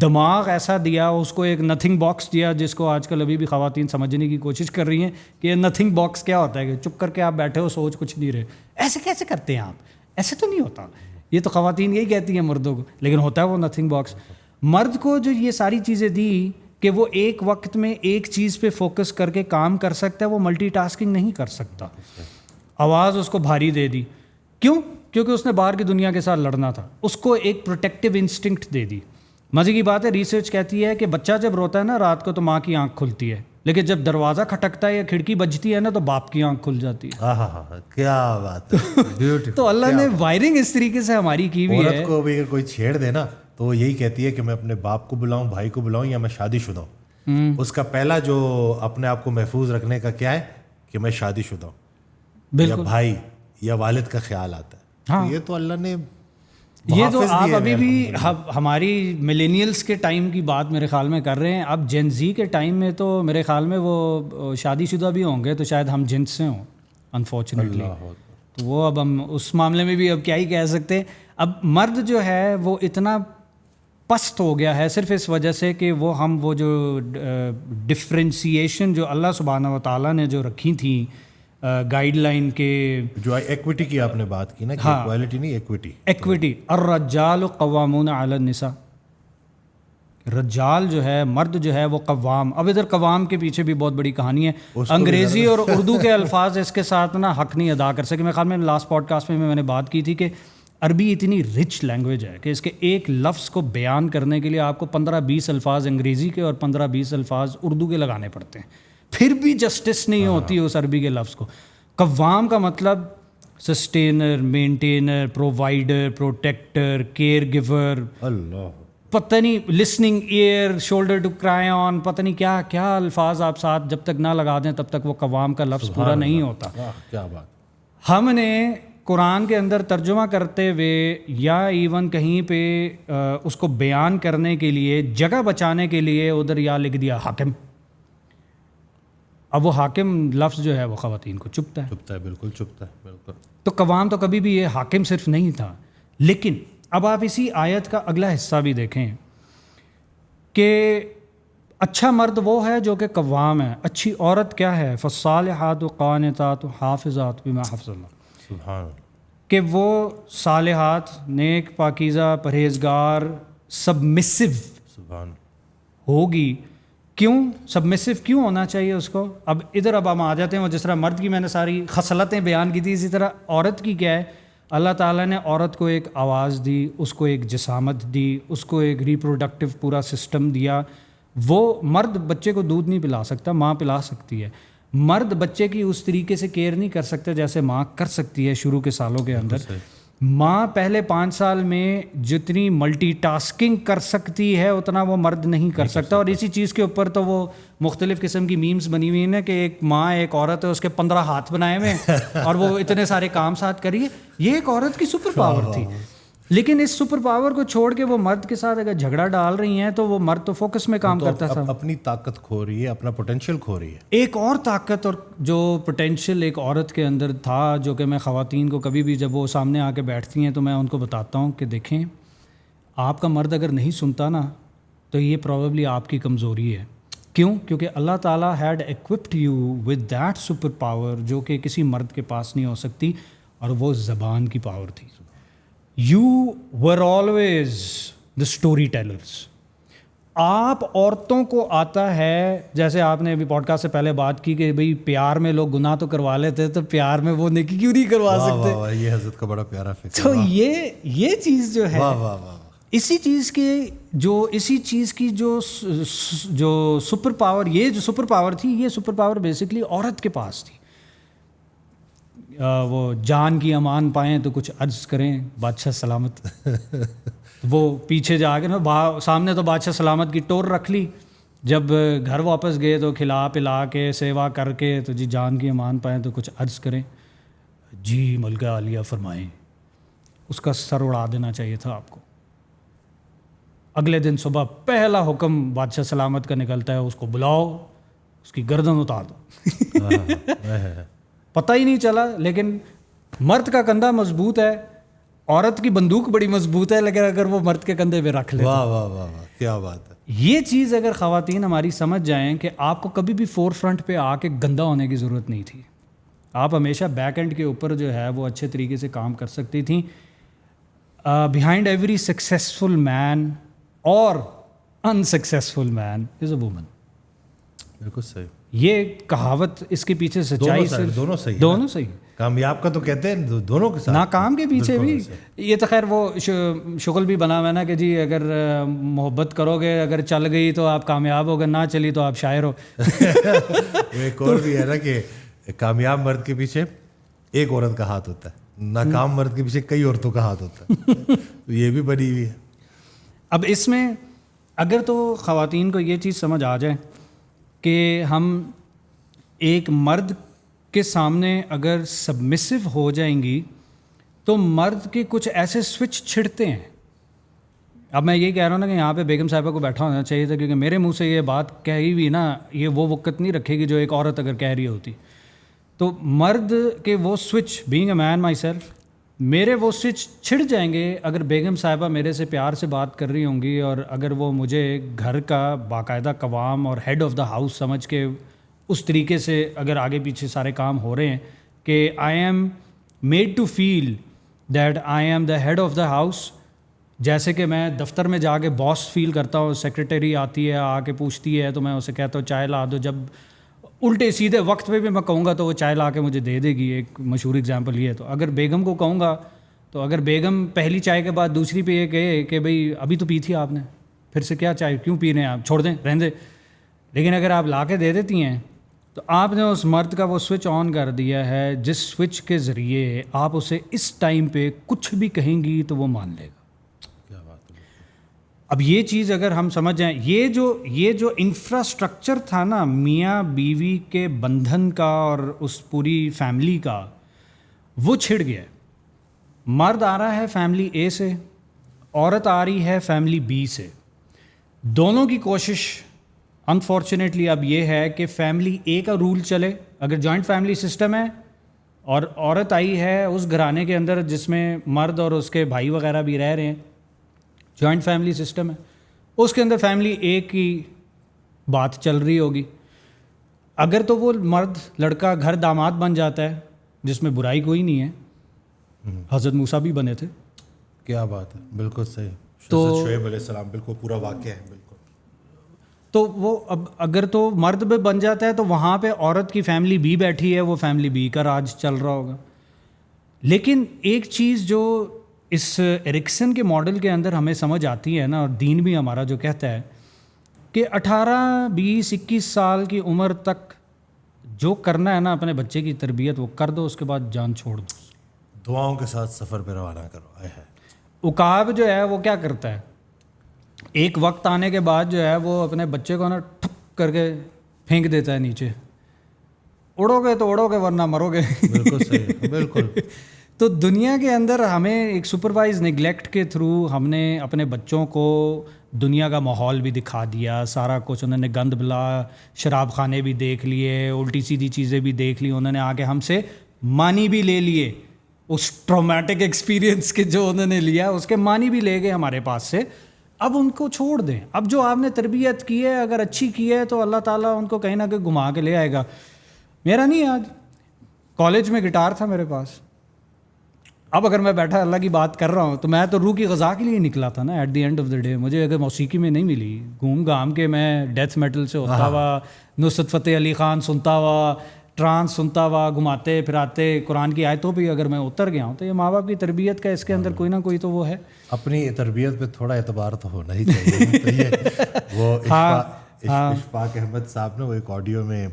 دماغ ایسا دیا, اس کو ایک نتھنگ باکس دیا, جس کو آج کل ابھی بھی خواتین سمجھنے کی کوشش کر رہی ہیں کہ یہ نتھنگ باکس کیا ہوتا ہے, کہ چپ کر کے آپ بیٹھے ہو سوچ کچھ نہیں رہے. ایسے کیسے کرتے ہیں آپ, ایسے تو نہیں ہوتا. یہ تو خواتین یہی کہتی ہیں مردوں کو, لیکن ہوتا ہے وہ نتھنگ باکس. مرد کو جو یہ ساری چیزیں دی کہ وہ ایک وقت میں ایک چیز پہ فوکس کر کے کام کر سکتا ہے, وہ ملٹی ٹاسکنگ نہیں کر سکتا. آواز اس کو بھاری دے دی, کیوں؟ کیونکہ اس نے باہر کی دنیا کے ساتھ لڑنا تھا. اس کو ایک پروٹیکٹیو انسٹنکٹ دے دی. مزے کی بات ہے, ریسرچ کہتی ہے کہ بچہ جب روتا ہے نا رات کو تو ماں کی آنکھ کھلتی ہے, لیکن جب دروازہ کھٹکتا ہے یا کھڑکی بجتی ہے نا تو باپ کی آنکھ کھل جاتی ہے. کیا بات ہے. تو اللہ نے وائرنگ اس طریقے سے ہماری کی ہوئی ہے. عورت کو بھی اگر کوئی چھیڑ دے نا تو وہ یہی کہتی ہے کہ میں اپنے باپ کو بلاؤں, بھائی کو بلاؤں, یا میں شادی شدہ ہوں. اس کا پہلا جو اپنے آپ کو محفوظ رکھنے کا کیا ہے کہ میں شادی شدہ ہوں, یا بھائی یا والد کا خیال آتا ہے. یہ تو اللہ نے, یہ تو آپ ابھی بھی ہماری ملینیلس کے ٹائم کی بات میرے خیال میں کر رہے ہیں. اب جین زی کے ٹائم میں تو میرے خیال میں وہ شادی شدہ بھی ہوں گے, تو شاید ہم جنس سے ہوں انفارچونیٹلی. تو وہ اب ہم اس معاملے میں بھی اب کیا ہی کہہ سکتے. اب مرد جو ہے وہ اتنا پست ہو گیا ہے صرف اس وجہ سے کہ وہ جو ڈفرینسیشن جو اللہ سبحانہ و تعالیٰ نے جو رکھی تھیں گائیڈ لائن کے, جو ایکویٹی کی آپ نے بات کی نا, کہ ایکوالٹی نہیں, ایکویٹی. الرجال قوامون علی النساء. رجال جو ہے, مرد جو ہے وہ قوام. اب ادھر قوام کے پیچھے بھی بہت بڑی کہانی ہے. انگریزی اور اردو کے الفاظ اس کے ساتھ نا حق نہیں ادا کر سکے. میرے خیال میں لاسٹ پوڈ کاسٹ میں نے بات کی تھی کہ عربی اتنی رچ لینگویج ہے کہ اس کے ایک لفظ کو بیان کرنے کے لیے آپ کو 15-20 الفاظ انگریزی کے اور 15-20 الفاظ اردو کے لگانے پڑتے ہیں, پھر بھی جسٹس نہیں ہوتی اس عربی کے لفظ کو. قوام کا مطلب sustainer, maintainer, provider, protector, care giver, اللہ پتہ نہیں, listening year, shoulder to cry آن, پتہ نہیں کیا کیا الفاظ آپ ساتھ جب تک نہ لگا دیں تب تک وہ قوام کا لفظ پورا نہیں ہوتا. کیا بات. ہم نے قرآن کے اندر ترجمہ کرتے ہوئے یا ایون کہیں پہ اس کو بیان کرنے کے لیے, جگہ بچانے کے لیے ادھر یا لکھ دیا حاکم. اب وہ حاکم لفظ جو ہے وہ خواتین کو چبھتا ہے. بالکل چبھتا ہے, بالکل. تو قوام تو کبھی بھی یہ حاکم صرف نہیں تھا. لیکن اب آپ اسی آیت کا اگلا حصہ بھی دیکھیں کہ اچھا مرد وہ ہے جو کہ قوام ہے. اچھی عورت کیا ہے؟ فالصالحات قانتات حافظات بما حفظ اللہ. سبحان, کہ وہ صالحات, نیک, پاکیزہ, پرہیزگار, سبمسو ہوگی. کیوں سبمسو کیوں ہونا چاہیے اس کو؟ اب اب ہم آ جاتے ہیں, وہ جس طرح مرد کی میں نے ساری خصلتیں بیان کی تھی, اسی طرح عورت کی کیا ہے. اللہ تعالیٰ نے عورت کو ایک آواز دی, اس کو ایک جسامت دی, اس کو ایک ریپروڈکٹیو پورا سسٹم دیا. وہ مرد بچے کو دودھ نہیں پلا سکتا, ماں پلا سکتی ہے. مرد بچے کی اس طریقے سے کیئر نہیں کر سکتے جیسے ماں کر سکتی ہے شروع کے سالوں کے اندر. ماں پہلے 5 سال میں جتنی ملٹی ٹاسکنگ کر سکتی ہے اتنا وہ مرد نہیں کر سکتا. اور اسی چیز کے اوپر تو وہ مختلف قسم کی میمز بنی ہوئی ہیں کہ ایک ماں, ایک عورت ہے, اس کے 15 ہاتھ بنائے ہوئے اور وہ اتنے سارے کام ساتھ کریے. یہ ایک عورت کی سپر پاور تھی. لیکن اس سپر پاور کو چھوڑ کے وہ مرد کے ساتھ اگر جھگڑا ڈال رہی ہیں تو وہ مرد تو فوکس میں کام کرتا تھا, اپنی طاقت کھو رہی ہے, اپنا پوٹینشیل کھو رہی ہے. ایک اور طاقت اور جو پوٹینشیل ایک عورت کے اندر تھا, جو کہ میں خواتین کو کبھی بھی جب وہ سامنے آ کے بیٹھتی ہیں تو میں ان کو بتاتا ہوں کہ دیکھیں, آپ کا مرد اگر نہیں سنتا نا تو یہ پروبیبلی آپ کی کمزوری ہے. کیوں؟ کیونکہ اللہ تعالیٰ had equipped you with that super power جو کہ کسی مرد کے پاس نہیں ہو سکتی, اور وہ زبان کی پاور تھی. You were always the story tellers. آپ عورتوں کو آتا ہے, جیسے آپ نے ابھی پوڈ کاسٹ سے پہلے بات کی کہ بھئی پیار میں لوگ گناہ تو کروا لیتے, تو پیار میں وہ نیکی کیوں نہیں کروا سکتے؟ واہ یہ حضرت کا بڑا پیارا فکر. تو یہ چیز جو ہے, واہ واہ واہ اسی چیز کی جو سپر پاور, یہ جو سپر پاور تھی, یہ سپر پاور بیسکلی عورت کے پاس تھی. وہ جان کی امان پائیں تو کچھ عرض کریں بادشاہ سلامت. وہ پیچھے جا کے نا سامنے تو بادشاہ سلامت کی ٹور رکھ لی, جب گھر واپس گئے تو کھلا پلا کے سیوا کر کے تو جی جان کی امان پائیں تو کچھ عرض کریں. جی ملکہ عالیہ فرمائیں. اس کا سر اڑا دینا چاہیے تھا آپ کو. اگلے دن صبح پہلا حکم بادشاہ سلامت کا نکلتا ہے, اس کو بلاؤ, اس کی گردن اتار دو. پتہ ہی نہیں چلا, لیکن مرد کا کندھا مضبوط ہے, عورت کی بندوق بڑی مضبوط ہے, لیکن اگر وہ مرد کے کندھے پہ رکھ لے. واہ واہ واہ واہ کیا بات ہے. یہ چیز اگر خواتین ہماری سمجھ جائیں کہ آپ کو کبھی بھی فور فرنٹ پہ آ کے گندا ہونے کی ضرورت نہیں تھی, آپ ہمیشہ بیک اینڈ کے اوپر جو ہے وہ اچھے طریقے سے کام کر سکتی تھیں. بیہائنڈ ایوری سکسیزفل مین اور unsuccessful main is a woman. بالکل صحیح. یہ کہاوت, اس کے پیچھے سچائی سے دونوں صحیح, دونوں صحیح. کامیاب کا تو کہتے ہیں دونوں کے ساتھ, ناکام کے پیچھے بھی. یہ تو خیر وہ شغل بھی بنا ہوا ہے نا کہ جی اگر محبت کرو گے, اگر چل گئی تو آپ کامیاب ہو گئے, نہ چلی تو آپ شاعر ہو. ایک اور بھی ہے نا کہ کامیاب مرد کے پیچھے ایک عورت کا ہاتھ ہوتا ہے, ناکام مرد کے پیچھے کئی عورتوں کا ہاتھ ہوتا ہے. یہ بھی بنی ہوئی ہے. اب اس میں اگر تو خواتین کو یہ چیز سمجھ آ جائے کہ ہم ایک مرد کے سامنے اگر سبمسو ہو جائیں گی تو مرد کے کچھ ایسے سوئچ چھڑتے ہیں. اب میں یہ کہہ رہا ہوں نا کہ یہاں پہ بیگم صاحبہ کو بیٹھا ہونا چاہیے تھا, کیونکہ میرے منہ سے یہ بات کہی ہوئی نا, یہ وہ وقت نہیں رکھے گی جو ایک عورت اگر کہہ رہی ہوتی. تو مرد کے وہ switch, being a man myself, میرے وہ سوئچ چھڑ جائیں گے اگر بیگم صاحبہ میرے سے پیار سے بات کر رہی ہوں گی, اور اگر وہ مجھے گھر کا باقاعدہ قوام اور ہیڈ آف دا ہاؤس سمجھ کے اس طریقے سے اگر آگے پیچھے سارے کام ہو رہے ہیں کہ I am made to feel that I am the head of the house. جیسے کہ میں دفتر میں جا کے باس فیل کرتا ہوں, سیکریٹری آتی ہے آ کے پوچھتی ہے تو میں اسے کہتا ہوں چائے لا دو, جب الٹے سیدھے وقت پہ بھی میں کہوں گا تو وہ چائے لا کے مجھے دے دے گی. ایک مشہور اگزامپل یہ ہے. تو اگر بیگم کو کہوں گا تو اگر بیگم پہلی چائے کے بعد دوسری پہ یہ کہے کہ بھئی ابھی تو پی تھی آپ نے, پھر سے کیا چائے کیوں پی رہے ہیں آپ, چھوڑ دیں رہنے دیں. لیکن اگر آپ لا کے دے دیتی ہیں تو آپ نے اس مرد کا وہ سوئچ آن کر دیا ہے, جس سوئچ کے ذریعے آپ اسے اس ٹائم پہ کچھ بھی کہیں گی تو وہ مان لے گا. اب یہ چیز اگر ہم سمجھ جائیں, یہ جو انفراسٹرکچر تھا نا میاں بیوی کے بندھن کا اور اس پوری فیملی کا, وہ چھڑ گیا. مرد آ رہا ہے فیملی اے سے, عورت آ رہی ہے فیملی بی سے. دونوں کی کوشش انفارچونیٹلی اب یہ ہے کہ فیملی اے کا رول چلے. اگر جوائنٹ فیملی سسٹم ہے اور عورت آئی ہے اس گھرانے کے اندر جس میں مرد اور اس کے بھائی وغیرہ بھی رہ رہے ہیں, جوائنٹ فیملی سسٹم ہے, اس کے اندر فیملی اے کی بات چل رہی ہوگی. اگر تو وہ مرد لڑکا گھر داماد بن جاتا ہے, جس میں برائی کوئی نہیں ہے, حضرت موسیٰ بھی بنے تھے. کیا بات ہے, بالکل صحیح. تو شعیب علیہ السلام, بالکل پورا واقعہ ہے. بالکل. تو وہ اب اگر تو مرد بھی بن جاتا ہے تو وہاں پہ عورت کی فیملی بی بیٹھی ہے, وہ فیملی بی کا راج چل رہا ہوگا. لیکن ایک چیز جو اس ایرکسن کے ماڈل کے اندر ہمیں سمجھ آتی ہے نا, اور دین بھی ہمارا جو کہتا ہے کہ 18, 20, 21 سال کی عمر تک جو کرنا ہے نا اپنے بچے کی تربیت وہ کر دو, اس کے بعد جان چھوڑ دو, دعاؤں کے ساتھ سفر پہ روانہ کرو. عقاب جو ہے وہ کیا کرتا ہے, ایک وقت آنے کے بعد جو ہے وہ اپنے بچے کو نا ٹھپ کر کے پھینک دیتا ہے نیچے. اڑو گے تو اڑو گے ورنہ مرو گے. بالکل صحیح, بالکل. تو دنیا کے اندر ہمیں ایک سپروائز نگلیکٹ کے تھرو ہم نے اپنے بچوں کو دنیا کا ماحول بھی دکھا دیا, سارا کچھ انہوں نے گند بلا, شراب خانے بھی دیکھ لیے, الٹی سیدھی چیزیں بھی دیکھ لی, انہوں نے آ کے ہم سے مانی بھی لے لیے, اس ٹرامیٹک ایکسپیرینس کے جو انہوں نے لیا اس کے مانی بھی لے گئے ہمارے پاس سے. اب ان کو چھوڑ دیں. اب جو آپ نے تربیت کی ہے اگر اچھی کی ہے تو اللہ تعالیٰ ان کو کہیں نہ کہیں گھما کے لے آئے گا. میرا نہیں, آج کالج میں گٹار تھا میرے پاس, اب اگر میں بیٹھا اللہ کی بات کر رہا ہوں تو میں تو روح کی غذا کے لیے نکلا تھا نا at the end of the day. مجھے اگر موسیقی میں نہیں ملی, گھوم گھام کے میں ڈیتھ میٹل سے ہوتا ہوا, نصرت فتح علی خان سنتا ہوا, ٹرانس سنتا ہوا, گھماتے پھراتے قرآن کی آیتوں پہ اگر میں اتر گیا ہوں تو یہ ماں باپ کی تربیت کا اس کے اندر کوئی نہ کوئی تو وہ ہے. اپنی تربیت پہ تھوڑا اعتبار تو ہونا ہی چاہیے. تو یہ وہ اشفاق احمد صاحب نے وہ ایک آڈیو میں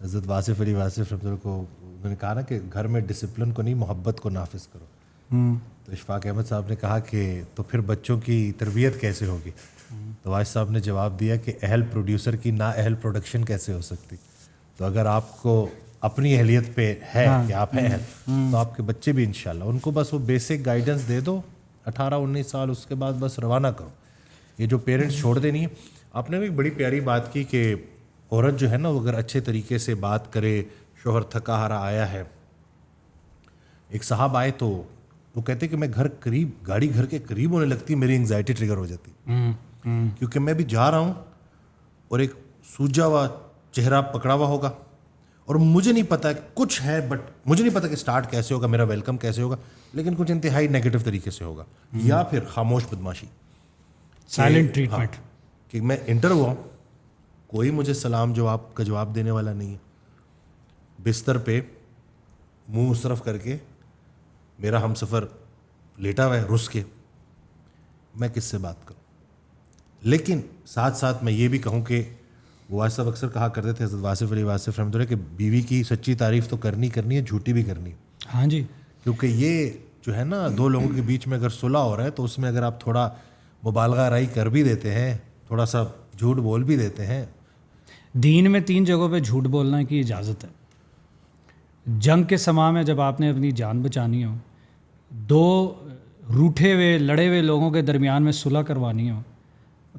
حضرت واصف علی واصف رحمۃ اللہ کو انہوں نے کہا نا کہ گھر میں ڈسپلن کو نہیں محبت کو نافذ کرو. تو اشفاق احمد صاحب نے کہا کہ تو پھر بچوں کی تربیت کیسے ہوگی؟ تو واصف صاحب نے جواب دیا کہ اہل پروڈیوسر کی نا اہل پروڈکشن کیسے ہو سکتی. تو اگر آپ کو اپنی اہلیت پہ ہے کہ آپ ہیں اہل, تو آپ کے بچے بھی انشاءاللہ ان کو بس وہ بیسک گائیڈنس دے دو 18-19 سال, اس کے بعد بس روانہ کرو. یہ جو پیرنٹس چھوڑ دے نہیں ہیں. آپ نے بھی بڑی پیاری بات کی کہ عورت جو ہے نا وہ اگر اچھے طریقے سے بات کرے, شوہر تھکا ہارا آیا ہے, ایک صاحب آئے تو وہ کہتے کہ میں گاڑی گھر کے قریب ہونے لگتی, میری انگزائٹی ٹریگر ہو جاتی, کیونکہ میں بھی جا رہا ہوں اور ایک سوجا ہوا چہرہ پکڑا ہوا ہوگا اور مجھے نہیں پتا کچھ ہے, بٹ مجھے نہیں پتا کہ اسٹارٹ کیسے ہوگا, میرا ویلکم کیسے ہوگا, لیکن کچھ انتہائی نیگیٹو طریقے سے ہوگا, یا پھر خاموش بدماشی, سائلنٹ ٹریٹمنٹ, کہ میں انٹر ہوا ہوں, کوئی مجھے سلام جواب کا جواب دینے والا نہیں ہے, بستر پہ منہ اس طرف کر کے میرا ہم سفر لیٹا ہوا ہے رس کے, میں کس سے بات کروں. لیکن ساتھ ساتھ میں یہ بھی کہوں کہ وہ صاحب اکثر کہا کرتے تھے حضرت واصف علی واصف رحمۃ اللہ کہ بیوی کی سچی تعریف تو کرنی ہے, جھوٹی بھی کرنی ہے. ہاں جی, کیونکہ یہ جو ہے نا دو لوگوں کے بیچ میں اگر صلح ہو رہا ہے تو اس میں اگر آپ تھوڑا مبالغہ رائی کر بھی دیتے ہیں, تھوڑا سا جھوٹ بول بھی دیتے ہیں. دین میں 3 جگہوں پہ جھوٹ بولنے کی اجازت ہے. جنگ کے سما میں جب آپ نے اپنی جان بچانی ہو, 2 روٹھے ہوئے لڑے ہوئے لوگوں کے درمیان میں صلح کروانی ہو,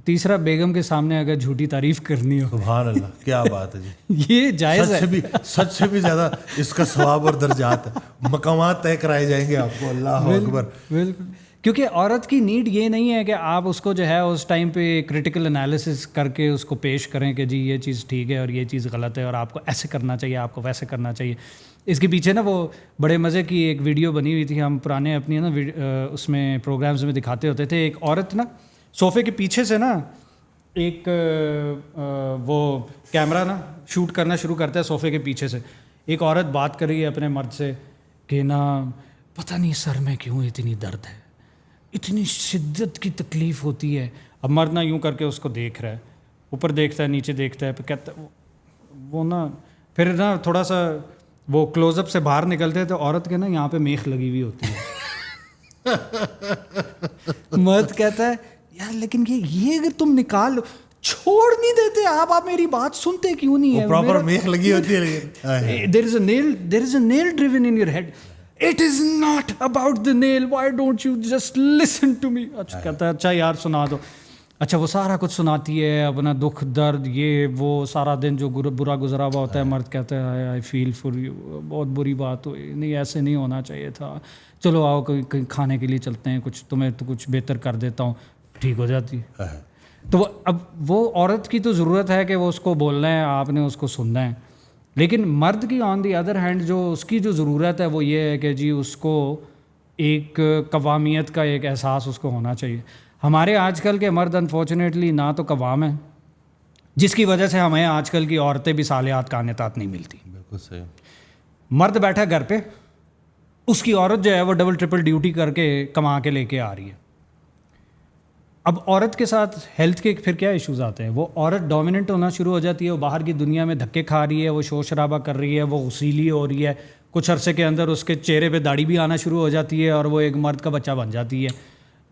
تیسرا بیگم کے سامنے اگر جھوٹی تعریف کرنی ہو. سبحان اللہ, کیا بات ہے جی. یہ جائز ہے, سچ سے بھی زیادہ اس کا ثواب اور درجات, مقامات طے کرائے جائیں گے آپ کو. اللہ اکبر. بالکل, کیونکہ عورت کی نیڈ یہ نہیں ہے کہ آپ اس کو جو ہے اس ٹائم پہ کریٹیکل انالیسس کر کے اس کو پیش کریں کہ جی یہ چیز ٹھیک ہے اور یہ چیز غلط ہے اور آپ کو ایسے کرنا چاہیے, آپ کو ویسے کرنا چاہیے. اس کے پیچھے نا وہ بڑے مزے کی ایک ویڈیو بنی ہوئی تھی, ہم پرانے اپنی نا اس میں پروگرامز میں دکھاتے ہوتے تھے. ایک عورت نا صوفے کے پیچھے سے نا ایک وہ کیمرہ نا شوٹ کرنا شروع کرتا ہے صوفے کے پیچھے سے. ایک عورت بات کر رہی ہے اپنے مرد سے کہ نا پتہ نہیں سر میں کیوں اتنی درد ہے, اتنی شدت کی تکلیف ہوتی ہے. اب مرد نا یوں کر کے اس کو دیکھ رہا ہے, اوپر دیکھتا ہے نیچے دیکھتا ہے, پھر کہتا ہے وہ نا پھر نا تھوڑا سا وہ کلوز اپ سے باہر نکلتے ہیں تو عورت کے نا یہاں پہ میخ لگی ہوئی ہوتی ہے. مرد کہتا ہے یار لیکن یہ اگر تم نکال چھوڑ نہیں دیتے آپ میری بات سنتے کیوں نہیں ہے. پراپر میخ لگی ہوتی ہے. there is a nail driven in your head. It is not about the nail. Why don't you just listen to me? اچھا کہتا ہے اچھا یار سنا دو. اچھا وہ سارا کچھ سناتی ہے, اپنا دکھ درد یہ وہ سارا دن جو برا گزرا ہوا ہوتا ہے. مرد کہتا ہے آئی فیل فار یو, بہت بری بات ہوئی, نہیں ایسے نہیں ہونا چاہیے تھا, چلو آؤ کہیں کھانے کے لیے چلتے ہیں, کچھ تمہیں تو کچھ بہتر کر دیتا ہوں, ٹھیک ہو جاتی. تو اب وہ عورت کی تو ضرورت ہے کہ وہ اس کو بولنا ہے, آپ نے اس کو سننا ہے. لیکن مرد کی آن دی ادر ہینڈ جو اس کی جو ضرورت ہے وہ یہ ہے کہ جی اس کو ایک قوامیت کا ایک احساس اس کو ہونا چاہیے. ہمارے آج کل کے مرد انفارچونیٹلی نہ تو قوام ہیں, جس کی وجہ سے ہمیں آج کل کی عورتیں بھی صالحات قانتات نہیں ملتی. بالکل صحیح. مرد بیٹھا گھر پہ, اس کی عورت جو ہے وہ ڈبل ٹرپل ڈیوٹی کر کے کما کے لے کے آ رہی ہے. اب عورت کے ساتھ ہیلتھ کے پھر کیا ایشوز آتے ہیں. وہ عورت ڈومیننٹ ہونا شروع ہو جاتی ہے, وہ باہر کی دنیا میں دھکے کھا رہی ہے, وہ شور شرابہ کر رہی ہے, وہ غسیلی ہو رہی ہے, کچھ عرصے کے اندر اس کے چہرے پہ داڑھی بھی آنا شروع ہو جاتی ہے اور وہ ایک مرد کا بچہ بن جاتی ہے.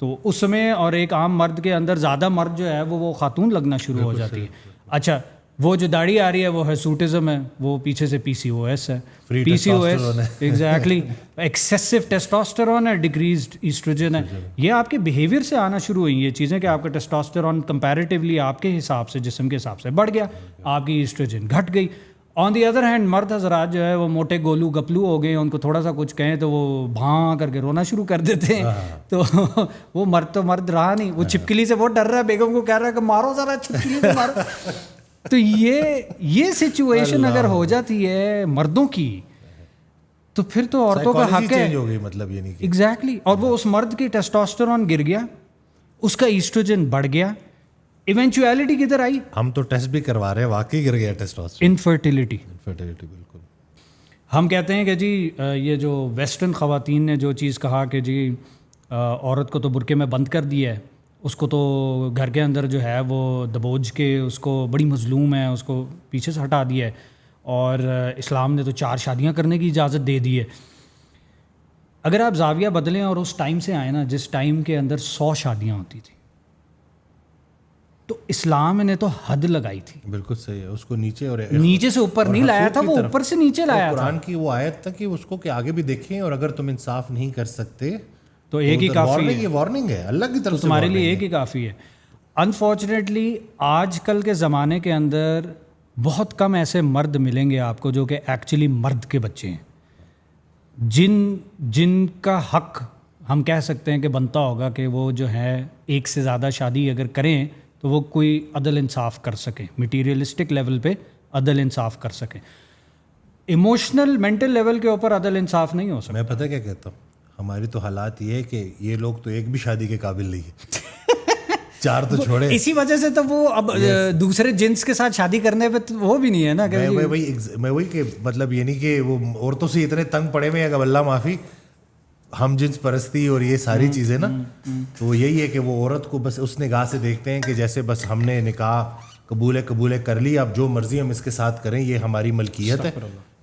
تو اس میں اور ایک عام مرد کے اندر زیادہ مرد جو ہے وہ خاتون لگنا شروع ہو جاتی ہے. اچھا وہ جو داڑھی آ رہی ہے وہ ہے سوٹزم ہے, وہ پیچھے سے پی سی او ایس ہے. P C O S exactly excessive testosterone ہے, ڈیکریزڈ ایسٹروجن ہے. یہ آپ کے بیہیویئر سے آنا شروع ہوئی یہ چیزیں کہ آپ کا ٹیسٹوسٹیرون کمپیریٹیولی آپ کے حساب سے جسم کے حساب سے بڑھ گیا, آپ کی ایسٹروجن گھٹ گئی. آن دی ادر ہینڈ مرد حضرات جو ہے وہ موٹے گولو گپلو ہو گئے, ان کو تھوڑا سا کچھ کہیں تو وہ بھاں کر کے رونا شروع کر دیتے ہیں. تو وہ مرد تو مرد رہا نہیں, وہ چھپکلی سے وہ ڈر رہا ہے, بیگم کو کہہ رہا ہے کہ مارو ذرا چھپکلی کو مارو. تو یہ سچویشن اگر ہو جاتی ہے مردوں کی تو پھر تو عورتوں کا حق ہے. چینج ہو گئی مطلب یہ نہیں کہ ایگزیکٹلی. اور وہ اس مرد کی ٹیسٹوسٹرون گر گیا, اس کا ایسٹروجن بڑھ گیا, ایونچویلٹی کدھر آئی؟ ہم تو ٹیسٹ بھی کروا رہے ہیں, واقعی گر گیا ٹیسٹوسٹرون. انفرٹیلٹی. انفرٹیلٹی بالکل. ہم کہتے ہیں کہ جی یہ جو ویسٹرن خواتین نے جو چیز کہا کہ جی عورت کو تو برقعے میں بند کر دیا ہے, اس کو تو گھر کے اندر جو ہے وہ دبوچ کے اس کو بڑی مظلوم ہے, اس کو پیچھے سے ہٹا دیا ہے, اور اسلام نے تو 4 شادیاں کرنے کی اجازت دے دی ہے. اگر آپ زاویہ بدلیں اور اس ٹائم سے آئیں نا جس ٹائم کے اندر 100 شادیاں ہوتی تھیں, تو اسلام نے تو حد لگائی تھی. بالکل صحیح ہے. اس کو نیچے اور نیچے سے اوپر نہیں لایا تھا, وہ اوپر سے نیچے لایا تھا. قرآن کی وہ آیت تھا کہ اس کو کہ آگے بھی دیکھیں, اور اگر تم انصاف نہیں کر سکتے تو ایک ہی کافی ہے. یہ وارننگ ہے اللہ کی طرف سے, تمہارے لیے ایک ہی کافی ہے. انفارچونیٹلی آج کل کے زمانے کے اندر بہت کم ایسے مرد ملیں گے آپ کو جو کہ ایکچولی مرد کے بچے ہیں, جن کا حق ہم کہہ سکتے ہیں کہ بنتا ہوگا کہ وہ جو ہے ایک سے زیادہ شادی اگر کریں تو وہ کوئی عدل انصاف کر سکیں, میٹیریلسٹک لیول پہ عدل انصاف کر سکیں. ایموشنل مینٹل لیول کے اوپر عدل انصاف نہیں ہو سکتا. میں پتہ کیا کہتا ہوں, ہماری تو حالات یہ ہے کہ یہ لوگ تو ایک بھی شادی کے قابل نہیں ہے, 4 تو چھوڑے. اسی وجہ سے تو وہ اب دوسرے جنس کے ساتھ شادی کرنے پہ وہ بھی نہیں ہے نا. میں وہی کہ مطلب یہ نہیں کہ وہ عورتوں سے اتنے تنگ پڑے ہوئے ہیں کہ اللہ معافی, ہم جنس پرستی اور یہ ساری چیزیں نا, تو یہی ہے کہ وہ عورت کو بس اس نگاہ سے دیکھتے ہیں کہ جیسے بس ہم نے نکاح قبول کر لی, اب جو مرضی ہم اس کے ساتھ کریں, یہ ہماری ملکیت ہے,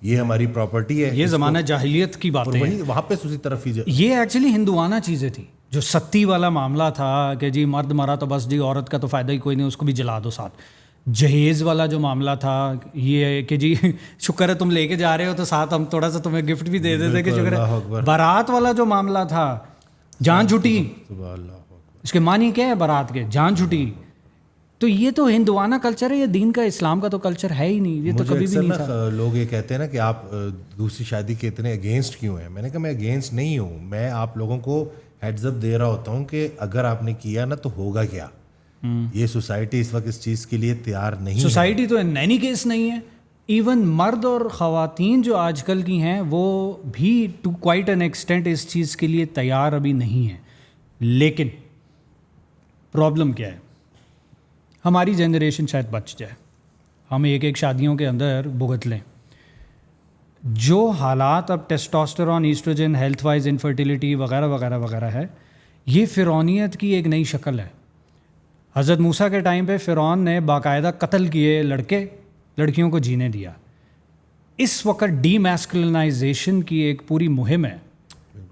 یہ ہماری پراپرٹی ہے. یہ زمانہ جاہلیت کی باتیں ہیں, وہاں پہ اسی طرف ہی یہ ایکچولی ہندوانہ چیزیں تھیں. جو ستی والا معاملہ تھا کہ جی مرد مرا تو بس جی عورت کا تو فائدہ ہی کوئی نہیں, اس کو بھی جلا دو ساتھ. جہیز والا جو معاملہ تھا یہ کہ جی شکر ہے تم لے کے جا رہے ہو تو ساتھ ہم تھوڑا سا تمہیں گفٹ بھی دے دیتے کہ شکر ہے. بارات والا جو معاملہ تھا, جان چھٹی, اس کے معنی کیا ہے بارات کے, جان چھٹی. تو یہ تو ہندوانہ کلچر ہے, یہ دین کا اسلام کا تو کلچر ہے ہی نہیں, یہ تو کبھی بھی نہیں تھا. لوگ یہ کہتے ہیں نا کہ آپ دوسری شادی کے اتنے اگینسٹ کیوں ہیں. میں نے کہا میں اگینسٹ نہیں ہوں, میں آپ لوگوں کو ہیڈز اپ دے رہا ہوتا ہوں کہ اگر آپ نے کیا نا تو ہوگا کیا. یہ سوسائٹی اس وقت اس چیز کے لیے تیار نہیں. سوسائٹی تو ان اینی کیس نہیں ہے. ایون مرد اور خواتین جو آج کل کی ہیں وہ بھی ٹو کوائٹ این ایکسٹینٹ اس چیز کے لیے تیار ابھی نہیں ہیں. لیکن پرابلم کیا ہے, ہماری جنریشن شاید بچ جائے, ہم ایک شادیوں کے اندر بھگت لیں. جو حالات اب testosterone, oestrogen, health wise infertility وغیرہ وغیرہ وغیرہ ہے, یہ فرعونیت کی ایک نئی شکل ہے. حضرت موسیٰ کے ٹائم پہ فرعون نے باقاعدہ قتل کیے لڑکیوں کو جینے دیا. اس وقت ڈی میسکلنائزیشن کی ایک پوری مہم ہے,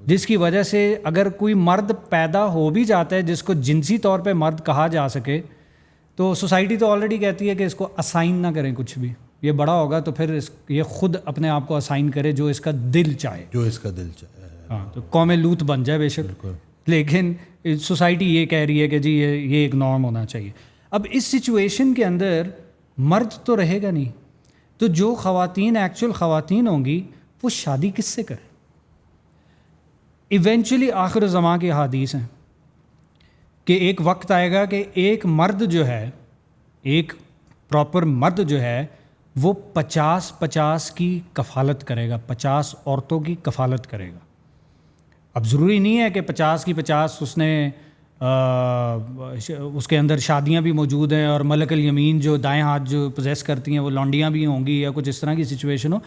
جس کی وجہ سے اگر کوئی مرد پیدا ہو بھی جاتا ہے جس کو جنسی طور پہ مرد کہا جا سکے, تو سوسائٹی تو آلریڈی کہتی ہے کہ اس کو اسائن نہ کریں کچھ بھی, یہ بڑا ہوگا تو پھر یہ خود اپنے آپ کو اسائن کرے جو اس کا دل چاہے. ہاں, تو قوم لوط بن جائے بے شک, لیکن سوسائٹی یہ کہہ رہی ہے کہ جی یہ ایک نارم ہونا چاہیے. اب اس سچویشن کے اندر مرد تو رہے گا نہیں, تو جو خواتین ایکچوئل خواتین ہوں گی وہ شادی کس سے کریں؟ ایونچولی آخر زمان کی حدیث ہیں کہ ایک وقت آئے گا کہ ایک مرد جو ہے, ایک پراپر مرد جو ہے وہ 50 کی کفالت کرے گا, 50 عورتوں کی کفالت کرے گا. اب ضروری نہیں ہے کہ 50 کی 50 اس نے اس کے اندر شادیاں بھی موجود ہیں اور ملک الیمین جو دائیں ہاتھ جو پوزیس کرتی ہیں وہ لونڈیاں بھی ہوں گی یا کچھ اس طرح کی سچویشن ہو.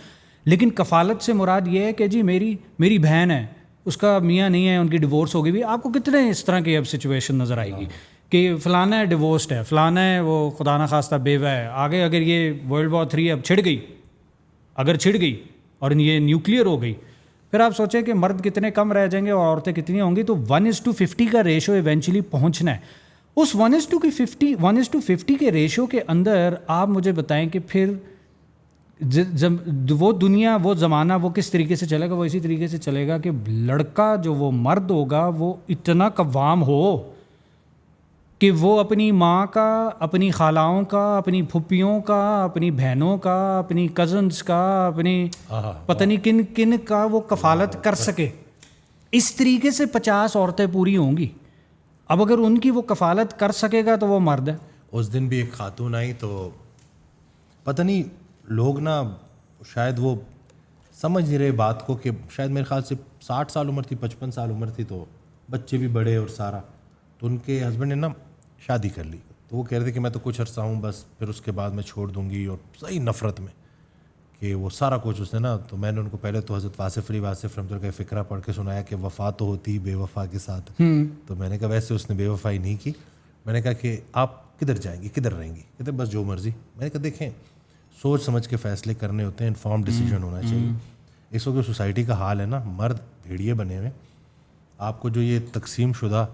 لیکن کفالت سے مراد یہ ہے کہ جی میری بہن ہے, اس کا میاں نہیں ہے, ان کی ڈیورس ہو گئی بھی. آپ کو کتنے اس طرح کی اب سچویشن نظر آئے گی کہ فلانا ہے ڈیورسڈ ہے, فلانا ہے وہ خدا نہ خواستہ بیوہ ہے. آگے اگر یہ World War 3 اب چھڑ گئی اور یہ نیوکلیئر ہو گئی, پھر آپ سوچیں کہ مرد کتنے کم رہ جائیں گے اور عورتیں کتنی ہوں گی. تو 1:50 کا ریشو ایونچولی پہنچنا ہے. اس 1:50 کے ریشو کے اندر آپ مجھے بتائیں کہ پھر وہ دنیا, وہ زمانہ وہ کس طریقے سے چلے گا؟ وہ اسی طریقے سے چلے گا کہ لڑکا جو وہ مرد ہوگا وہ اتنا قوام ہو کہ وہ اپنی ماں کا, اپنی خالاؤں کا, اپنی پھپھیوں کا, اپنی بہنوں کا, اپنی کزنس کا, اپنی پتہ نہیں کن کن کا وہ کفالت کر سکے. اس طریقے سے 50 عورتیں پوری ہوں گی. اب اگر ان کی وہ کفالت کر سکے گا تو وہ مرد ہے. اس دن بھی ایک خاتون آئی تو پتہ نہیں لوگ نا شاید وہ سمجھ نہیں رہے بات کو کہ شاید میرے خیال سے 60 سال عمر تھی 55 سال عمر تھی تو بچے بھی بڑے اور سارا. تو ان کے ہسبینڈ نے نا شادی کر لی. تو وہ کہہ رہے تھے کہ میں تو کچھ عرصہ ہوں بس پھر اس کے بعد میں چھوڑ دوں گی, اور صحیح نفرت میں کہ وہ سارا کچھ اس نے نا. تو میں نے ان کو پہلے تو حضرت واصف علی واصف رحمۃ اللہ کا فقرہ پڑھ کے سنایا کہ وفا تو ہوتی بے وفا کے ساتھ. تو میں نے کہا ویسے اس نے بے وفائی نہیں کی. میں نے کہا کہ آپ کدھر جائیں گی, کدھر رہیں گی؟ کہتے بس جو مرضی. میں نے کہا دیکھیں سوچ سمجھ کے فیصلے کرنے ہوتے ہیں, انفارم ڈیسیجن ہونا چاہیے. اس وقت سوسائٹی کا حال ہے نا, مرد بھیڑیے بنے ہوئے. آپ کو جو یہ تقسیم شدہ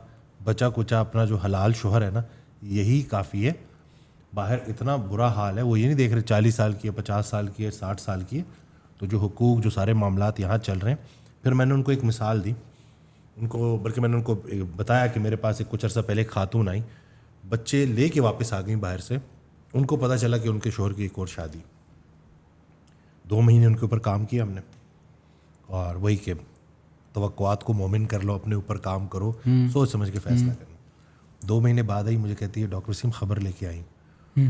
بچا کچا اپنا جو حلال شوہر ہے نا, یہی کافی ہے. باہر اتنا برا حال ہے, وہ یہ نہیں دیکھ رہے 40 سال کی ہے, 50 سال کی ہے, 60 سال کی ہے. تو جو حقوق جو سارے معاملات یہاں چل رہے ہیں. پھر میں نے ان کو ایک مثال دی ان کو, بلکہ میں نے ان کو بتایا کہ میرے پاس کچھ عرصہ پہلے ایک خاتون آئی, بچے لے کے واپس آ گئیں باہر سے. ان کو پتہ چلا کہ ان کے شوہر کی ایک اور شادی. 2 مہینے ان کے اوپر کام کیا ہم نے, اور وہی کہ توقعات کو مومن کر لو, اپنے اوپر کام کرو, سوچ سمجھ کے فیصلہ کرنا. 2 مہینے بعد آئی مجھے کہتی ہے ڈاکٹر وسیم خبر لے کے آئی,